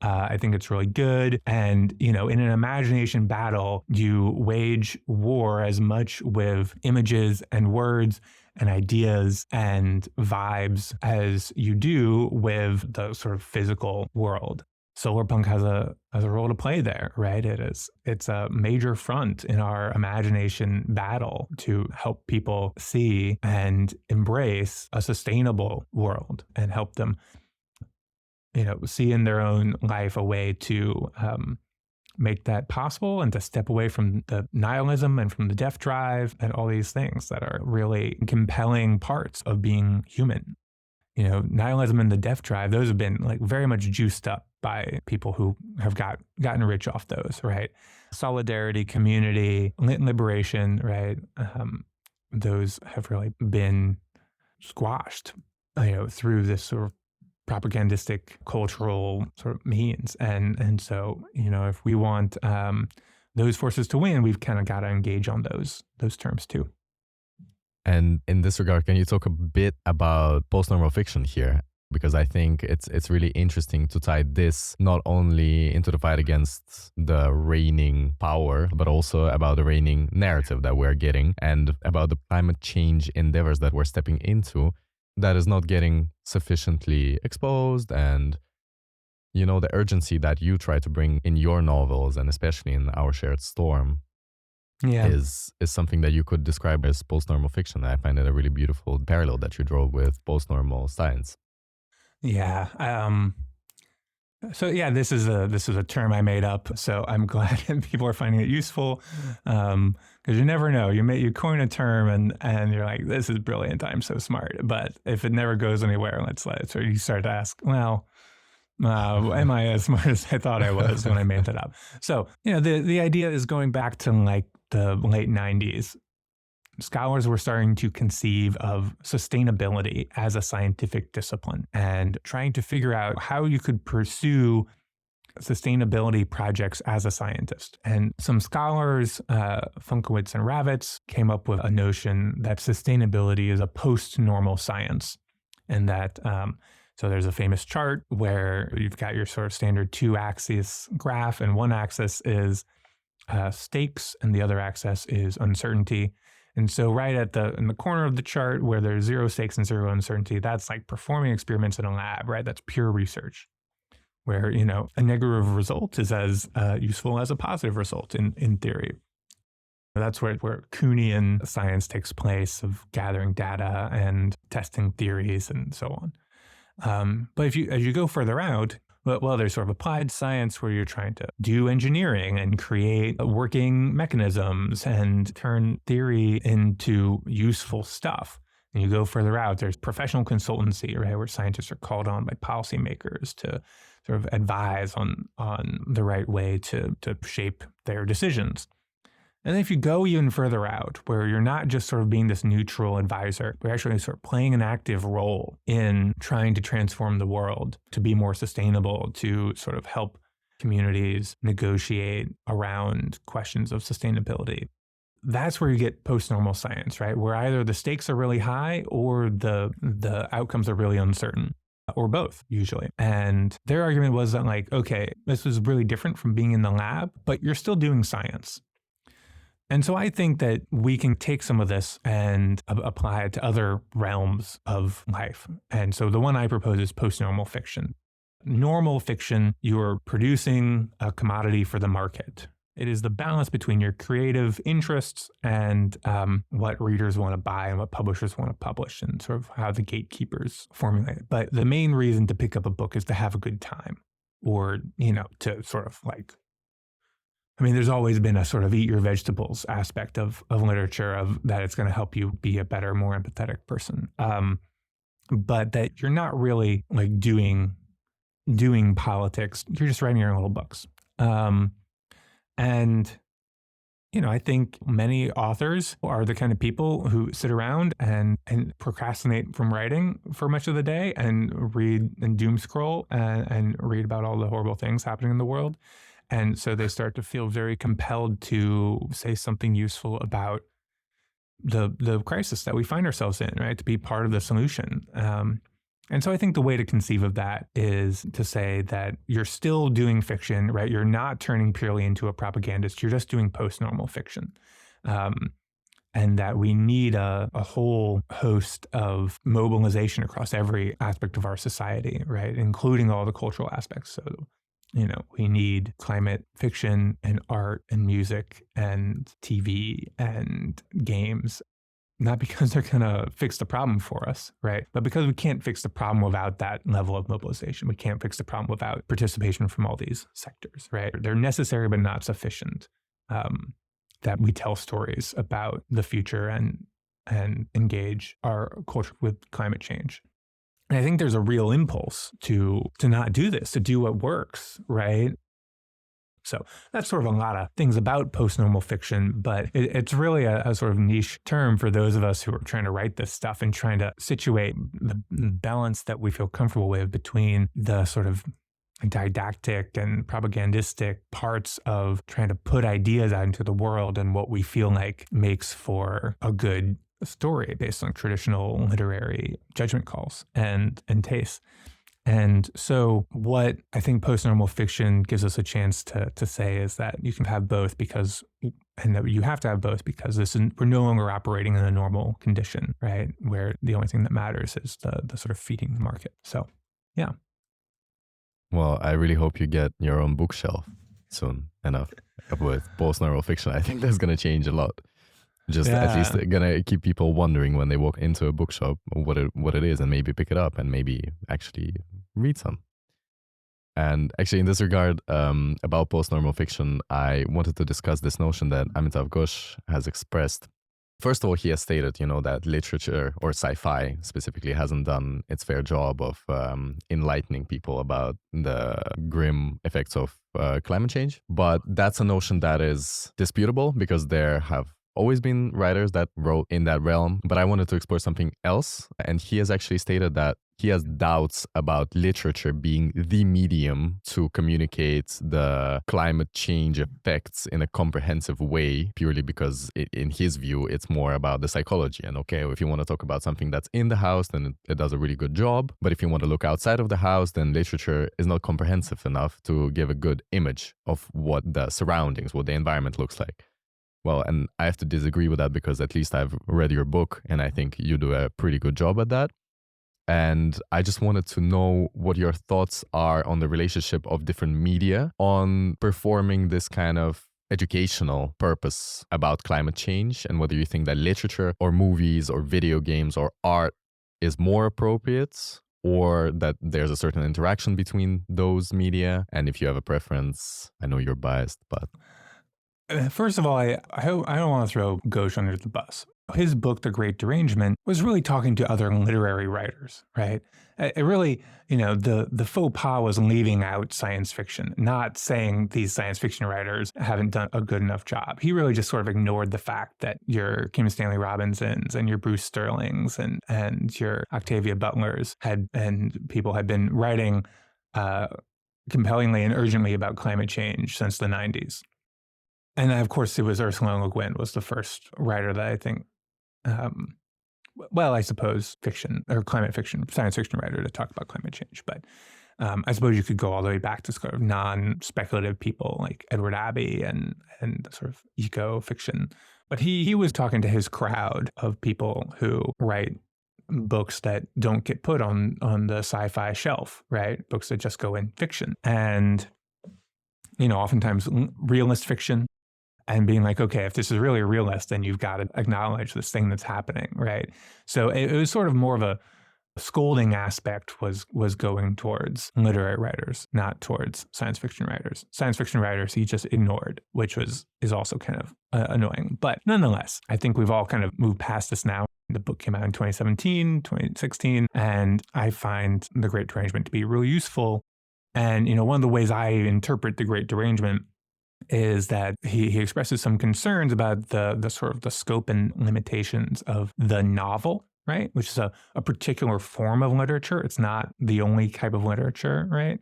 I think it's really good. And, in an imagination battle, you wage war as much with images and words and ideas and vibes as you do with the sort of physical world. Solarpunk has a role to play there, right? It's a major front in our imagination battle to help people see and embrace a sustainable world and help them see in their own life a way to make that possible, and to step away from the nihilism and from the death drive and all these things that are really compelling parts of being human. Nihilism and the death drive, those have been like very much juiced up by people who have gotten rich off those, right? Solidarity, community, liberation, right? Those have really been squashed, through this sort of propagandistic cultural sort of means. And so, if we want those forces to win, we've kind of got to engage on those terms too. And in this regard, can you talk a bit about post-normal fiction here? Because I think it's really interesting to tie this not only into the fight against the reigning power, but also about the reigning narrative that we're getting and about the climate change endeavors that we're stepping into that is not getting sufficiently exposed, and you know, the urgency that you try to bring in your novels and especially in Our Shared Storm is something that you could describe as post-normal fiction. I find it a really beautiful parallel that you draw with post-normal science. Yeah. So yeah, this is a term I made up. So I'm glad that people are finding it useful, because you never know. You coin a term and you're like, this is brilliant. I'm so smart. But if it never goes anywhere, so you start to ask, well, am I as smart as I thought I was when I made that up? So the idea is going back to like the late 90s. Scholars were starting to conceive of sustainability as a scientific discipline and trying to figure out how you could pursue sustainability projects as a scientist. And some scholars, Funkowitz and Ravitz, came up with a notion that sustainability is a post-normal science, and that so there's a famous chart where you've got your sort of standard 2-axis graph, and one axis is stakes and the other axis is uncertainty. And so right in the corner of the chart where there's 0 stakes and 0 uncertainty, that's like performing experiments in a lab, right? That's pure research, where, a negative result is as useful as a positive result in theory. That's where Kuhnian science takes place, of gathering data and testing theories and so on. But as you go further out, well, there's sort of applied science where you're trying to do engineering and create working mechanisms and turn theory into useful stuff. And you go further out, there's professional consultancy, right, where scientists are called on by policymakers to sort of advise on the right way to shape their decisions. And then if you go even further out, where you're not just sort of being this neutral advisor, but actually sort of playing an active role in trying to transform the world to be more sustainable, to sort of help communities negotiate around questions of sustainability. That's where you get post-normal science, right? Where either the stakes are really high or the outcomes are really uncertain, or both usually. And their argument was that, like, okay, this was really different from being in the lab, but you're still doing science. And so I think that we can take some of this and apply it to other realms of life. And so the one I propose is post-normal fiction. Normal fiction, you're producing a commodity for the market. It is the balance between your creative interests and what readers want to buy and what publishers want to publish, and sort of how the gatekeepers formulate it. But the main reason to pick up a book is to have a good time, or, to sort of like, there's always been a sort of eat your vegetables aspect of literature, of that it's going to help you be a better, more empathetic person. But that you're not really like doing politics. You're just writing your own little books. And, I think many authors are the kind of people who sit around and procrastinate from writing for much of the day and read and doom scroll and read about all the horrible things happening in the world. And so they start to feel very compelled to say something useful about the crisis that we find ourselves in, right? To be part of the solution. And so I think the way to conceive of that is to say that you're still doing fiction, right? You're not turning purely into a propagandist. You're just doing post-normal fiction. And that we need a whole host of mobilization across every aspect of our society, right? Including all the cultural aspects. So, we need climate fiction and art and music and TV and games, not because they're going to fix the problem for us, right? But because we can't fix the problem without that level of mobilization. We can't fix the problem without participation from all these sectors, right? They're necessary, but not sufficient. That we tell stories about the future and engage our culture with climate change. And I think there's a real impulse to not do this, to do what works, right? So that's sort of a lot of things about post-normal fiction, but it's really a sort of niche term for those of us who are trying to write this stuff and trying to situate the balance that we feel comfortable with between the sort of didactic and propagandistic parts of trying to put ideas out into the world and what we feel like makes for a good story based on traditional literary judgment calls and tastes. And so what I think post-normal fiction gives us a chance to say is that you can have both and that you have to have both because we're no longer operating in a normal condition, right? Where the only thing that matters is the sort of feeding the market. So, yeah. Well, I really hope you get your own bookshelf soon enough with post-normal fiction. I think that's going to change a lot. At least gonna keep people wondering when they walk into a bookshop what it is, and maybe pick it up and maybe actually read some. And actually, in this regard, about post-normal fiction, I wanted to discuss this notion that Amitav Ghosh has expressed. First of all, he has stated, that literature or sci-fi specifically hasn't done its fair job of enlightening people about the grim effects of climate change. But that's a notion that is disputable because there have always been writers that wrote in that realm, but I wanted to explore something else. And he has actually stated that he has doubts about literature being the medium to communicate the climate change effects in a comprehensive way, purely because in his view, it's more about the psychology. And okay, if you want to talk about something that's in the house, then it does a really good job. But if you want to look outside of the house, then literature is not comprehensive enough to give a good image of what the surroundings, what the environment looks like. Well, and I have to disagree with that because at least I've read your book and I think you do a pretty good job at that. And I just wanted to know what your thoughts are on the relationship of different media on performing this kind of educational purpose about climate change, and whether you think that literature or movies or video games or art is more appropriate, or that there's a certain interaction between those media. And if you have a preference, I know you're biased, but... First of all, I don't want to throw Ghosh under the bus. His book, The Great Derangement, was really talking to other literary writers, right? It really, the faux pas was leaving out science fiction, not saying these science fiction writers haven't done a good enough job. He really just sort of ignored the fact that your Kim Stanley Robinsons and your Bruce Sterlings and your Octavia Butlers and people had been writing compellingly and urgently about climate change since the 90s. And of course, it was Ursula Le Guin was the first writer that I think, I suppose fiction or climate fiction, science fiction writer to talk about climate change. But I suppose you could go all the way back to sort of non-speculative people like Edward Abbey and sort of eco-fiction. But he was talking to his crowd of people who write books that don't get put on the sci-fi shelf, right? Books that just go in fiction. And, oftentimes realist fiction. And being like, okay, if this is really a realist, then you've got to acknowledge this thing that's happening, right? So it was sort of more of a scolding aspect was going towards literary writers, not towards science fiction writers. Science fiction writers he just ignored, which is also kind of annoying. But nonetheless, I think we've all kind of moved past this now. The book came out in 2017, 2016, and I find The Great Derangement to be really useful. And, one of the ways I interpret The Great Derangement is that he expresses some concerns about the sort of the scope and limitations of the novel, right? Which is a particular form of literature. It's not the only type of literature, right?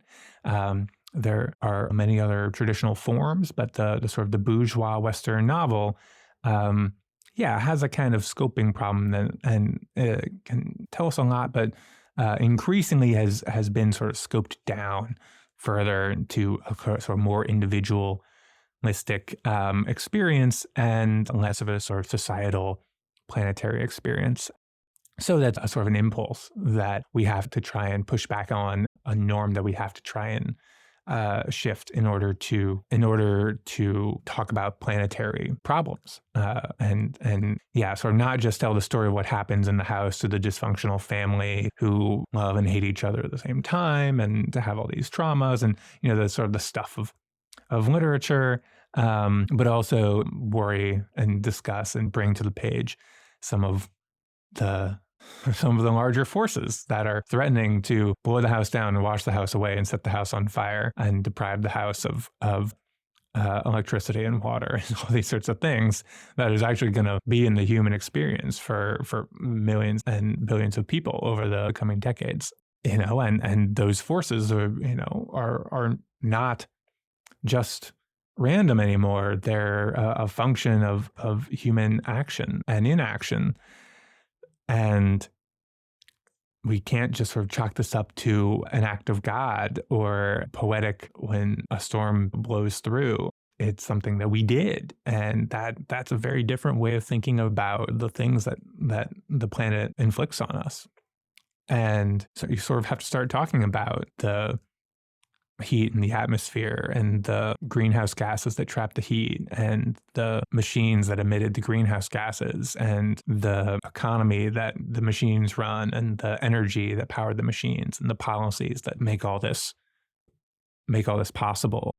There are many other traditional forms, but the sort of the bourgeois Western novel, has a kind of scoping problem and can tell us a lot, but increasingly has been sort of scoped down further to a sort of more individualistic experience and less of a sort of societal planetary experience. So that's a sort of an impulse that we have to try and push back on, a norm that we have to try and shift in order to talk about planetary problems and sort of not just tell the story of what happens in the house to the dysfunctional family who love and hate each other at the same time and to have all these traumas and the sort of the stuff of literature, but also worry and discuss and bring to the page some of the larger forces that are threatening to blow the house down and wash the house away and set the house on fire and deprive the house of electricity and water and all these sorts of things that is actually going to be in the human experience for millions and billions of people over the coming decades. and those forces are not just random anymore. They're a function of human action and inaction. And we can't just sort of chalk this up to an act of God or poetic when a storm blows through. It's something that we did. And that's a very different way of thinking about the things that the planet inflicts on us. And so you sort of have to start talking about the heat in the atmosphere and the greenhouse gases that trap the heat and the machines that emitted the greenhouse gases and the economy that the machines run and the energy that powered the machines and the policies that make all this possible.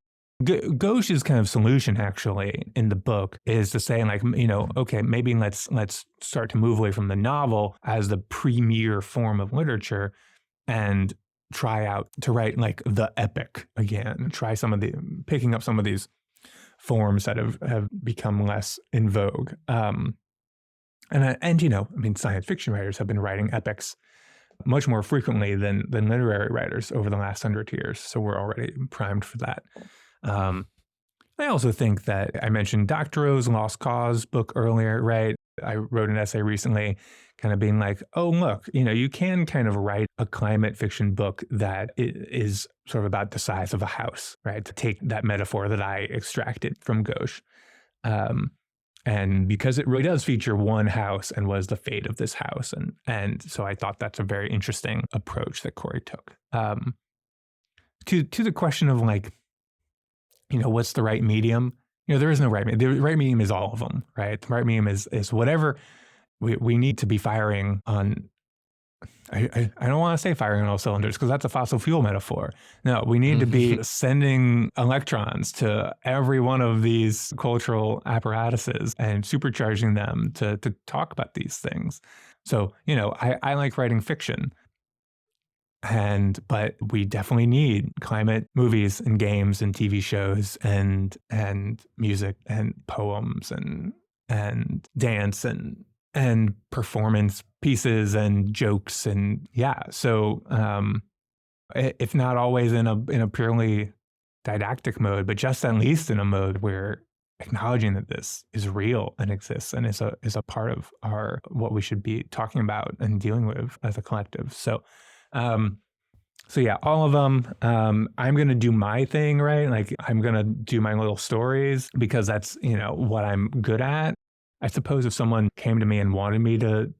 Ghosh's kind of solution actually in the book is to say like, okay, maybe let's start to move away from the novel as the premier form of literature and try out to write like the epic again, picking up some of these forms that have become less in vogue. Science fiction writers have been writing epics much more frequently than literary writers over the last 100 years. So we're already primed for that. I also think that I mentioned Doctorow's Lost Cause book earlier, right? I wrote an essay recently kind of being like, oh, look, you can kind of write a climate fiction book that is sort of about the size of a house, right? To take that metaphor that I extracted from Ghosh. And because it really does feature one house and was the fate of this house. And so I thought that's a very interesting approach that Corey took. To the question of like, what's the right medium? There is no right medium. The right medium is all of them, right? The right medium is whatever we need to be firing on. I don't want to say firing on all cylinders because that's a fossil fuel metaphor. No, we need to be sending electrons to every one of these cultural apparatuses and supercharging them to talk about these things. So, I like writing fiction. But we definitely need climate movies and games and TV shows and music and poems and dance and performance pieces and jokes and so if not always in a purely didactic mode, but just at least in a mode where acknowledging that this is real and exists and is a part of what we should be talking about and dealing with as a collective. So all of them. I'm going to do my thing, right? Like I'm going to do my little stories because that's, what I'm good at. I suppose if someone came to me and wanted me to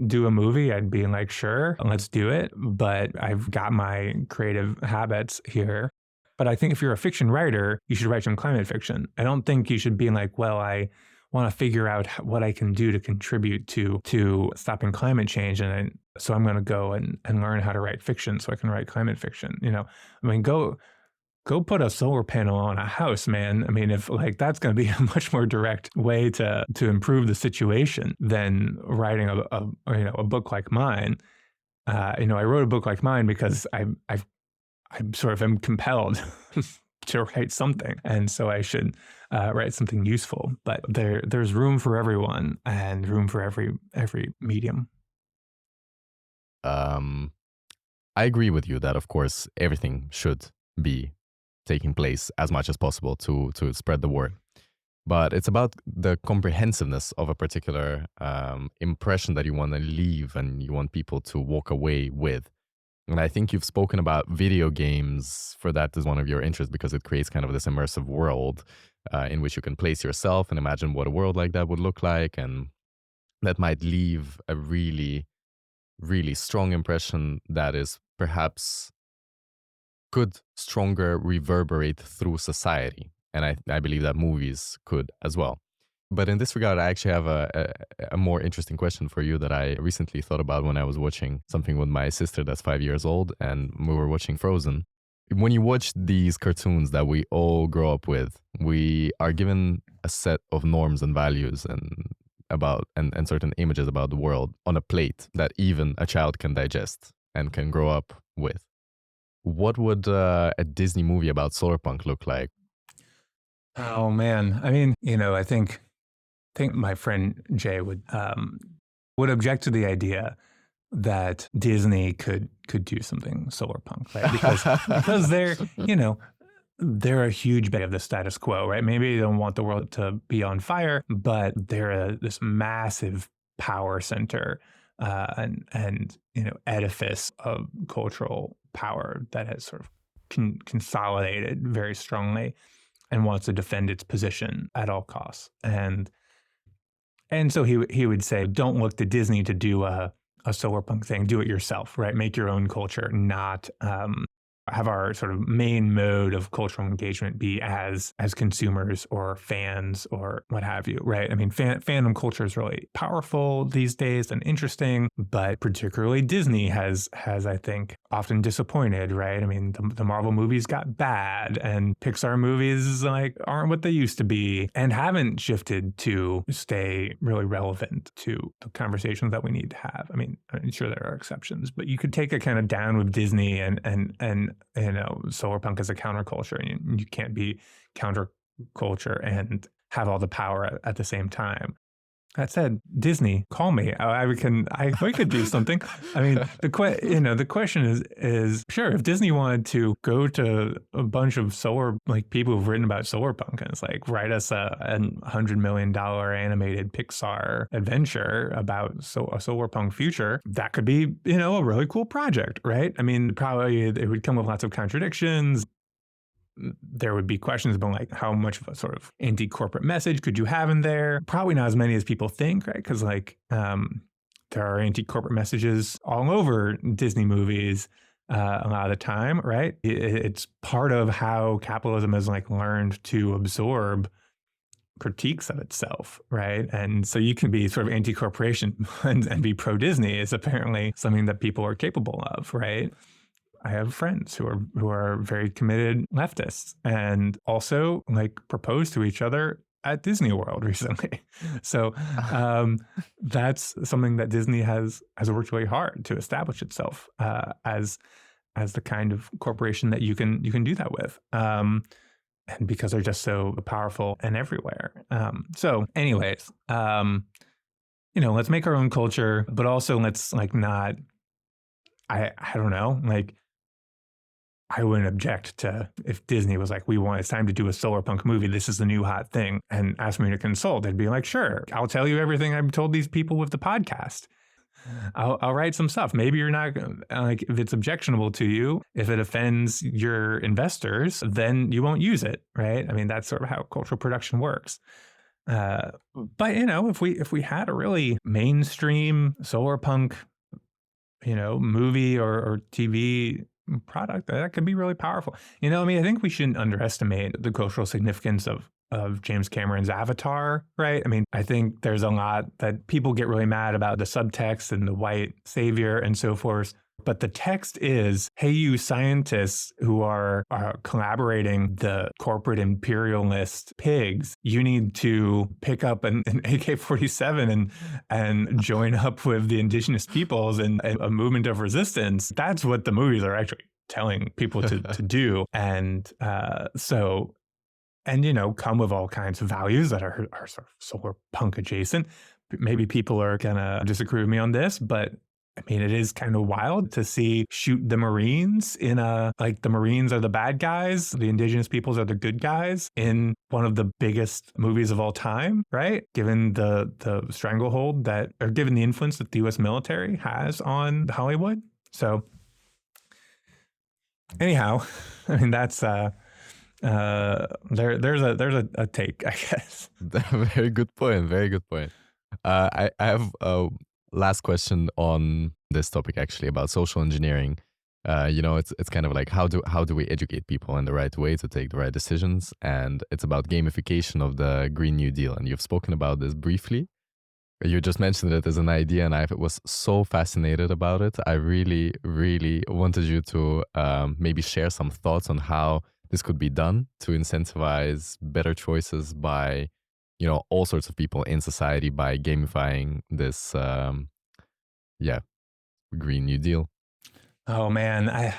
do a movie, I'd be like, sure, let's do it. But I've got my creative habits here. But I think if you're a fiction writer, you should write some climate fiction. I don't think you should be like, well, I want to figure out what I can do to contribute to stopping climate change. So I'm going to go and learn how to write fiction so I can write climate fiction. Go put a solar panel on a house, man. If like that's going to be a much more direct way to improve the situation than writing a book like mine. I wrote a book like mine because I sort of am compelled to write something, and so I should write something useful. But there's room for everyone and room for every medium. I agree with you that of course everything should be taking place as much as possible to spread the word, but it's about the comprehensiveness of a particular impression that you want to leave and you want people to walk away with. And I think you've spoken about video games for that as one of your interests because it creates kind of this immersive world in which you can place yourself and imagine what a world like that would look like, and that might leave a really, really strong impression that is perhaps could stronger reverberate through society. And I believe that movies could as well. But in this regard, I actually have a more interesting question for you that I recently thought about when I was watching something with my sister that's 5 years old, and we were watching Frozen. When you watch these cartoons that we all grow up with, we are given a set of norms and values and certain images about the world on a plate that even a child can digest and can grow up with. What would a Disney movie about solarpunk look like? Oh man, I think my friend Jay would object to the idea that Disney could do something solarpunk, right? Because they're, you know, they're a huge bit of the status quo, right? Maybe they don't want the world to be on fire, but they're this massive power center and edifice of cultural power that has sort of consolidated very strongly and wants to defend its position at all costs. And so he would say, don't look to Disney to do a solarpunk thing. Do it yourself, right? Make your own culture, not have our sort of main mode of cultural engagement be as consumers or fans or what have you, right? I mean, fandom culture is really powerful these days and interesting, but particularly Disney has I think, often disappointed, right? I mean, the Marvel movies got bad and Pixar movies like aren't what they used to be and haven't shifted to stay really relevant to the conversations that we need to have. I mean, I'm sure there are exceptions, but you could take a kind of down with Disney and solarpunk as a counterculture, and you can't be counterculture and have all the power at the same time. That said, Disney, call me. We could do something. I mean, the question is sure, if Disney wanted to go to a bunch of people who've written about solarpunk and it's like, write us a $100 million animated Pixar adventure about a solarpunk future, that could be, a really cool project, right? I mean, probably it would come with lots of contradictions. There would be questions about like how much of a sort of anti-corporate message could you have in there? Probably not as many as people think, right? Because there are anti-corporate messages all over Disney movies a lot of the time, right? It's part of how capitalism has like learned to absorb critiques of itself, right? And so you can be sort of anti-corporation and be pro-Disney is apparently something that people are capable of, right? I have friends who are very committed leftists and also like proposed to each other at Disney World recently. So that's something that Disney has worked really hard to establish itself as the kind of corporation that you can do that with. And because they're just so powerful and everywhere. So anyways, let's make our own culture, but also let's like not, I don't know, like I wouldn't object to if Disney was like, it's time to do a solarpunk movie. This is the new hot thing. And ask me to consult. I'd be like, sure, I'll tell you everything I've told these people with the podcast. I'll write some stuff. Maybe you're not like, if it's objectionable to you, if it offends your investors, then you won't use it. Right. I mean, that's sort of how cultural production works. But if we had a really mainstream solarpunk, movie or TV product, that could be really powerful. I think we shouldn't underestimate the cultural significance of James Cameron's Avatar, right? I mean, I think there's a lot that people get really mad about the subtext and the white savior and so forth. But the text is, hey, you scientists who are collaborating the corporate imperialist pigs, you need to pick up an AK-47 and join up with the indigenous peoples and a movement of resistance. That's what the movies are actually telling people to do. And come with all kinds of values that are sort of solarpunk adjacent. Maybe people are going to disagree with me on this, but I mean, it is kind of wild to see shoot the Marines in the Marines are the bad guys, the indigenous peoples are the good guys in one of the biggest movies of all time, right? Given the stranglehold given the influence that the U.S. military has on Hollywood. So anyhow, I mean, that's there's a take, I guess. Very good point. Very good point. I have last question on this topic actually about social engineering. It's kind of like how do we educate people in the right way to take the right decisions, and it's about gamification of the Green New Deal. And you've spoken about this briefly. You just mentioned it as an idea, and I was so fascinated about it. I really, really wanted you to maybe share some thoughts on how this could be done to incentivize better choices by all sorts of people in society by gamifying this, Green New Deal. Oh man,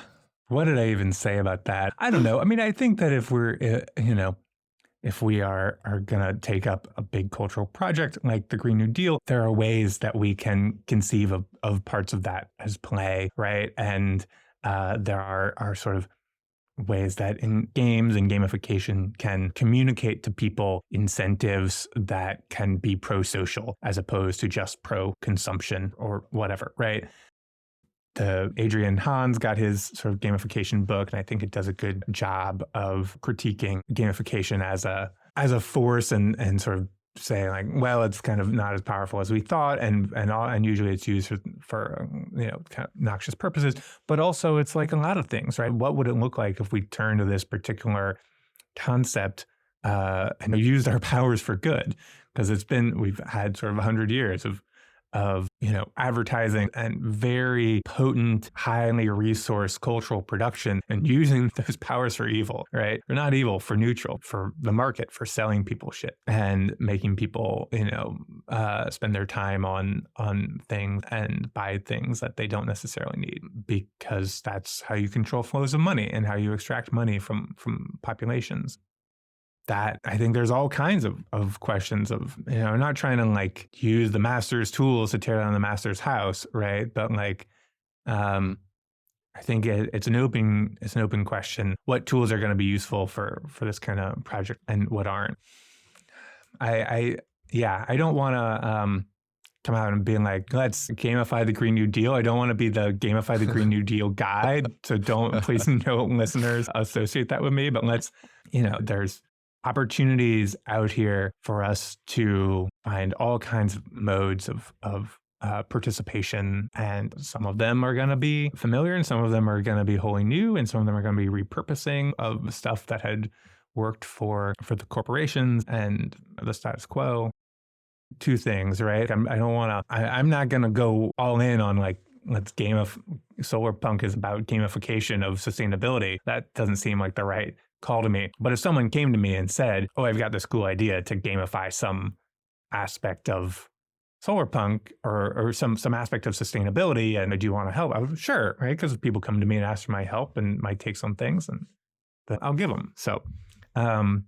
what did I even say about that? I don't know. I mean, I think that if we're, if we are going to take up a big cultural project like the Green New Deal, there are ways that we can conceive of parts of that as play, right? And there are sort of ways that in games and gamification can communicate to people incentives that can be pro-social as opposed to just pro-consumption or whatever, right? Adrian Hans got his sort of gamification book, and I think it does a good job of critiquing gamification as a force and sort of say like, well, it's kind of not as powerful as we thought, and usually it's used for kind of noxious purposes. But also, it's like a lot of things, right? What would it look like if we turned to this particular concept and used our powers for good? Because we've had sort of 100 years of advertising and very potent, highly resourced cultural production and using those powers for evil, right? They're not evil, for neutral, for the market, for selling people shit and making people, spend their time on things and buy things that they don't necessarily need, because that's how you control flows of money and how you extract money from populations. That I think there's all kinds of questions of, I'm not trying to like use the master's tools to tear down the master's house, right? But like, I think it's an open question. What tools are going to be useful for this kind of project and what aren't? I don't want to come out and being like, let's gamify the Green New Deal. I don't want to be the gamify the Green New Deal guy. So please no listeners associate that with me. But there's opportunities out here for us to find all kinds of modes of participation, and some of them are going to be familiar, and some of them are going to be wholly new, and some of them are going to be repurposing of stuff that had worked for the corporations and the status quo. Two things, right? I'm not going to go all in on like, let's Solarpunk is about gamification of sustainability. That doesn't seem like the right call to me. But if someone came to me and said, oh, I've got this cool idea to gamify some aspect of Solarpunk or some aspect of sustainability, and do you want to help? I was sure, right? Because people come to me and ask for my help and my takes on things, and I'll give them. So, and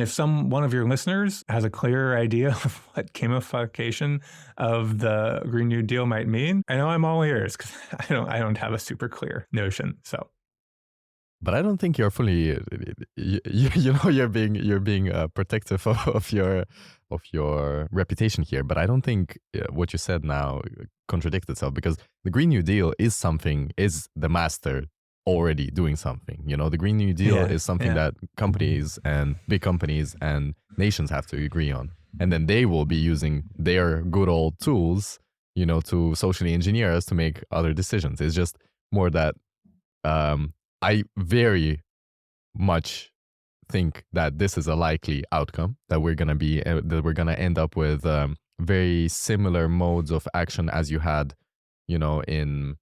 if one of your listeners has a clearer idea of what gamification of the Green New Deal might mean, I know I'm all ears, because I don't have a super clear notion. So. But I don't think you're fully, you're being protective of your reputation here. But I don't think what you said now contradicts itself, because the Green New Deal is the master already doing something. The Green New Deal is something that companies and big companies and nations have to agree on, and then they will be using their good old tools, to socially engineer us to make other decisions. It's just more that. I very much think that this is a likely outcome, that we're gonna end up with very similar modes of action as you had, in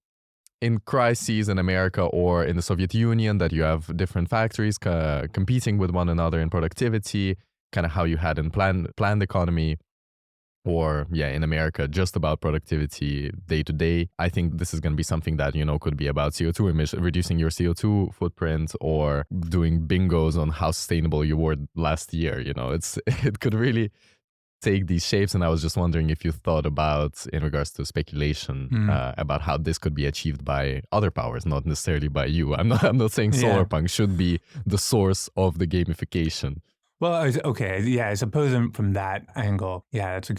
crises in America or in the Soviet Union, that you have different factories competing with one another in productivity, kind of how you had in planned economy. Or in America, just about productivity day to day. I think this is going to be something that, could be about CO2 emission, reducing your CO2 footprint, or doing bingos on how sustainable you were last year. It could really take these shapes. And I was just wondering if you thought about, in regards to speculation, about how this could be achieved by other powers, not necessarily by you. I'm not saying Solarpunk should be the source of the gamification. Well, okay, I suppose from that angle, it's a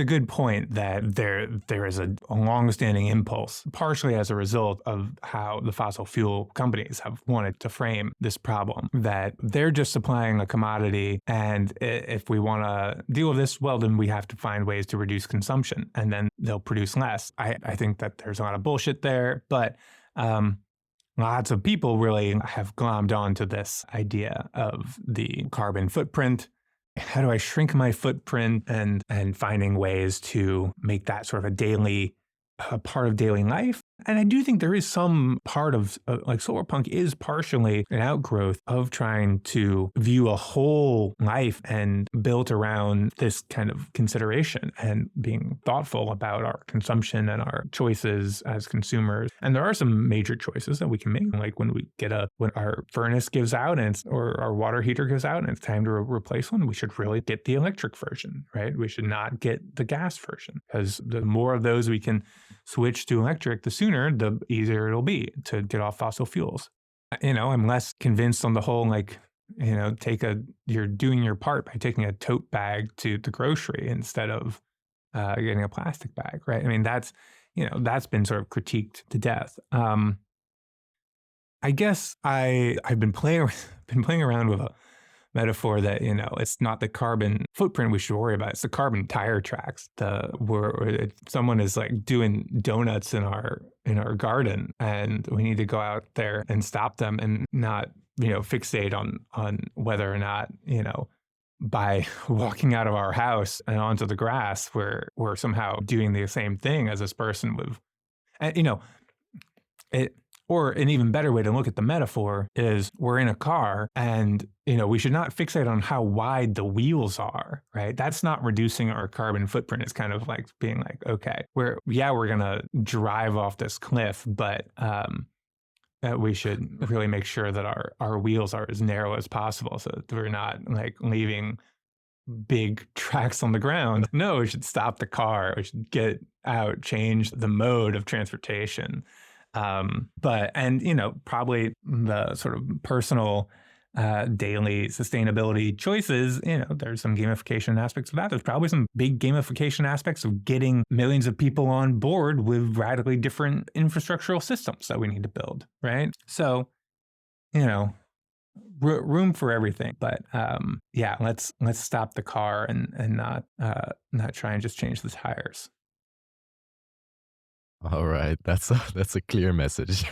good point that there is a long-standing impulse, partially as a result of how the fossil fuel companies have wanted to frame this problem, that they're just supplying a commodity, and if we want to deal with this, well, then we have to find ways to reduce consumption, and then they'll produce less. I think that there's a lot of bullshit there, but lots of people really have glommed onto this idea of the carbon footprint. How do I shrink my footprint, and finding ways to make that sort of a part of daily life, And I do think there is some part of like Solarpunk is partially an outgrowth of trying to view a whole life and built around this kind of consideration and being thoughtful about our consumption and our choices as consumers. And there are some major choices that we can make, like when our furnace gives out or our water heater goes out and it's time to replace one, we should really get the electric version, right? We should not get the gas version, because the more of those we can switch to electric, the sooner, the easier it'll be to get off fossil fuels. I'm less convinced on the whole, like, you're doing your part by taking a tote bag to the grocery instead of getting a plastic bag, right? I mean, that's been sort of critiqued to death. I guess I've been playing around with a metaphor that, it's not the carbon footprint we should worry about. It's the carbon tire tracks. Where someone is like doing donuts in our garden, and we need to go out there and stop them and not, fixate on whether or not, by walking out of our house and onto the grass, we're somehow doing the same thing as this person with, Or an even better way to look at the metaphor is we're in a car and, we should not fixate on how wide the wheels are, right? That's not reducing our carbon footprint. It's kind of like being like, okay, we're going to drive off this cliff, but we should really make sure that our wheels are as narrow as possible so that we're not like leaving big tracks on the ground. No, we should stop the car. We should get out, change the mode of transportation. Probably the sort of personal daily sustainability choices, there's some gamification aspects of that. There's probably some big gamification aspects of getting millions of people on board with radically different infrastructural systems that we need to build, right? So, room for everything. But let's stop the car and not try and just change the tires. All right, that's a clear message.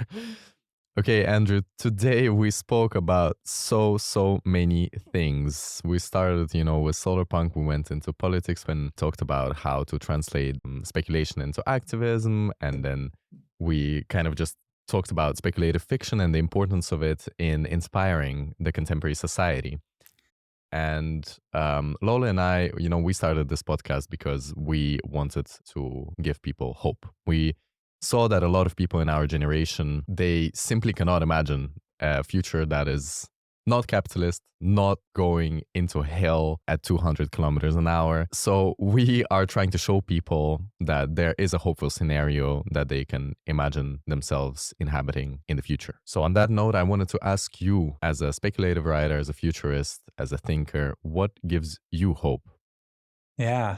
Okay, Andrew, today we spoke about so many things. We started, with Solarpunk. We went into politics and talked about how to translate speculation into activism. And then we kind of just talked about speculative fiction and the importance of it in inspiring the contemporary society. And Lola and I, we started this podcast because we wanted to give people hope. We saw that a lot of people in our generation, they simply cannot imagine a future that is not capitalist, not going into hell at 200 kilometers an hour. So we are trying to show people that there is a hopeful scenario that they can imagine themselves inhabiting in the future. So on that note, I wanted to ask you, as a speculative writer, as a futurist, as a thinker, what gives you hope? Yeah.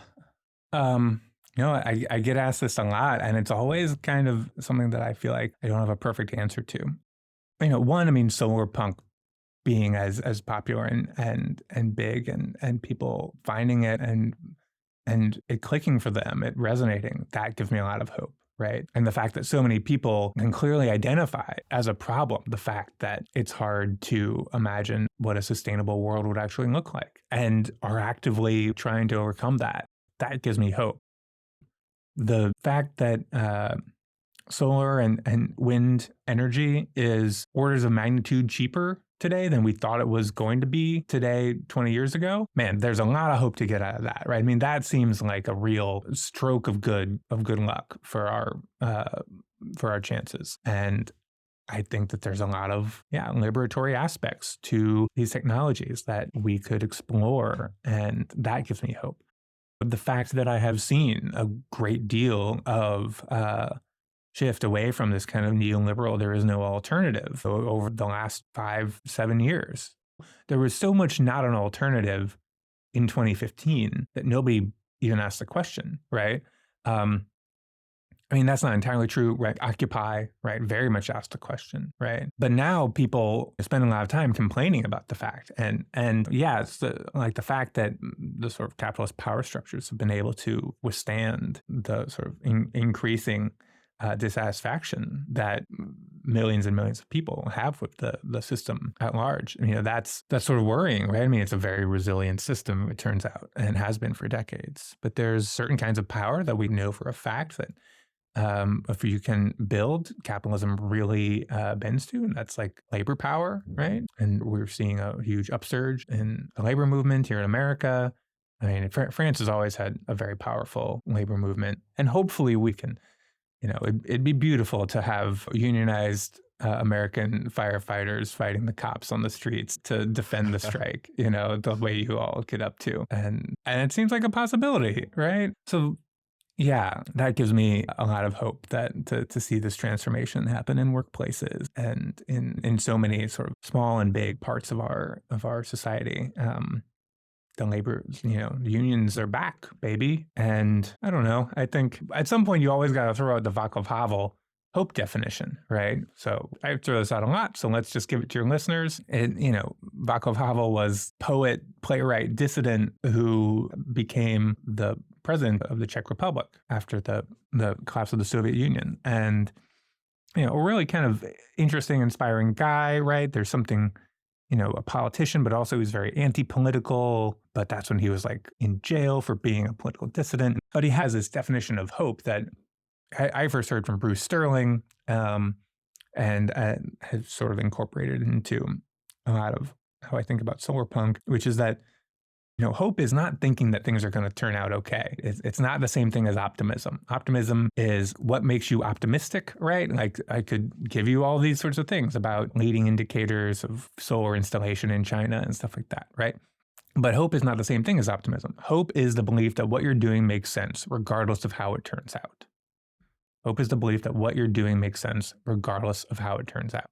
I get asked this a lot, and it's always kind of something that I feel like I don't have a perfect answer to. Solarpunk being as popular and big and people finding it and it clicking for them, it resonating, that gives me a lot of hope, right? And the fact that so many people can clearly identify as a problem the fact that it's hard to imagine what a sustainable world would actually look like and are actively trying to overcome that gives me hope. The fact that solar and wind energy is orders of magnitude cheaper today than we thought it was going to be today 20 years ago, man, there's a lot of hope to get out of that, right? I mean, that seems like a real stroke of good luck for our chances. And I think that there's a lot of liberatory aspects to these technologies that we could explore, and that gives me hope. The fact that I have seen a great deal of shift away from this kind of neoliberal, there is no alternative over the last 5-7 years. There was so much not an alternative in 2015 that nobody even asked the question, right? That's not entirely true, right? Occupy, right? Very much asked the question, right? But now people spend a lot of time complaining about the fact. And it's the fact that the sort of capitalist power structures have been able to withstand the sort of increasing dissatisfaction that millions and millions of people have with the system at large. That's sort of worrying, right? It's a very resilient system, it turns out, and has been for decades. But there's certain kinds of power that we know for a fact that if you can build, capitalism really bends to, and that's like labor power, right? And we're seeing a huge upsurge in the labor movement here in America. I mean, France has always had a very powerful labor movement, and hopefully we can, it'd be beautiful to have unionized American firefighters fighting the cops on the streets to defend the strike, the way you all get up to. And it seems like a possibility, right? So yeah, that gives me a lot of hope that to see this transformation happen in workplaces and in so many sort of small and big parts of our society. The labor, the unions are back, baby. And I don't know. I think at some point you always got to throw out the Václav Havel hope definition, right? So I throw this out a lot, so let's just give it to your listeners. Václav Havel was poet, playwright, dissident who became the president of the Czech Republic after the collapse of the Soviet Union. And, a really kind of interesting, inspiring guy, right? There's something, a politician, but also he's very anti-political, but that's when he was like in jail for being a political dissident. But he has this definition of hope that I first heard from Bruce Sterling, and has sort of incorporated into a lot of how I think about solarpunk, which is that, hope is not thinking that things are going to turn out okay. It's not the same thing as optimism. Optimism is what makes you optimistic, right? Like I could give you all these sorts of things about leading indicators of solar installation in China and stuff like that, right? But hope is not the same thing as optimism. Hope is the belief that what you're doing makes sense regardless of how it turns out. Hope is the belief that what you're doing makes sense regardless of how it turns out.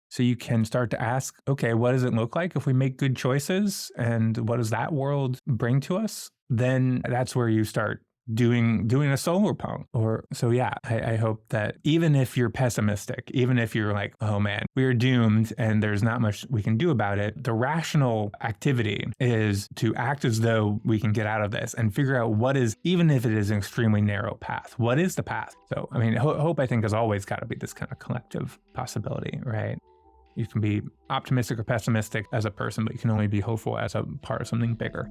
So you can start to ask, okay, what does it look like if we make good choices? And what does that world bring to us? Then that's where you start doing a solarpunk. I hope that even if you're pessimistic, even if you're like, oh man, we're doomed and there's not much we can do about it, the rational activity is to act as though we can get out of this and figure out what is, even if it is an extremely narrow path, what is the path? So, I mean, hope I think has always got to be this kind of collective possibility, right? You can be optimistic or pessimistic as a person, but you can only be hopeful as a part of something bigger.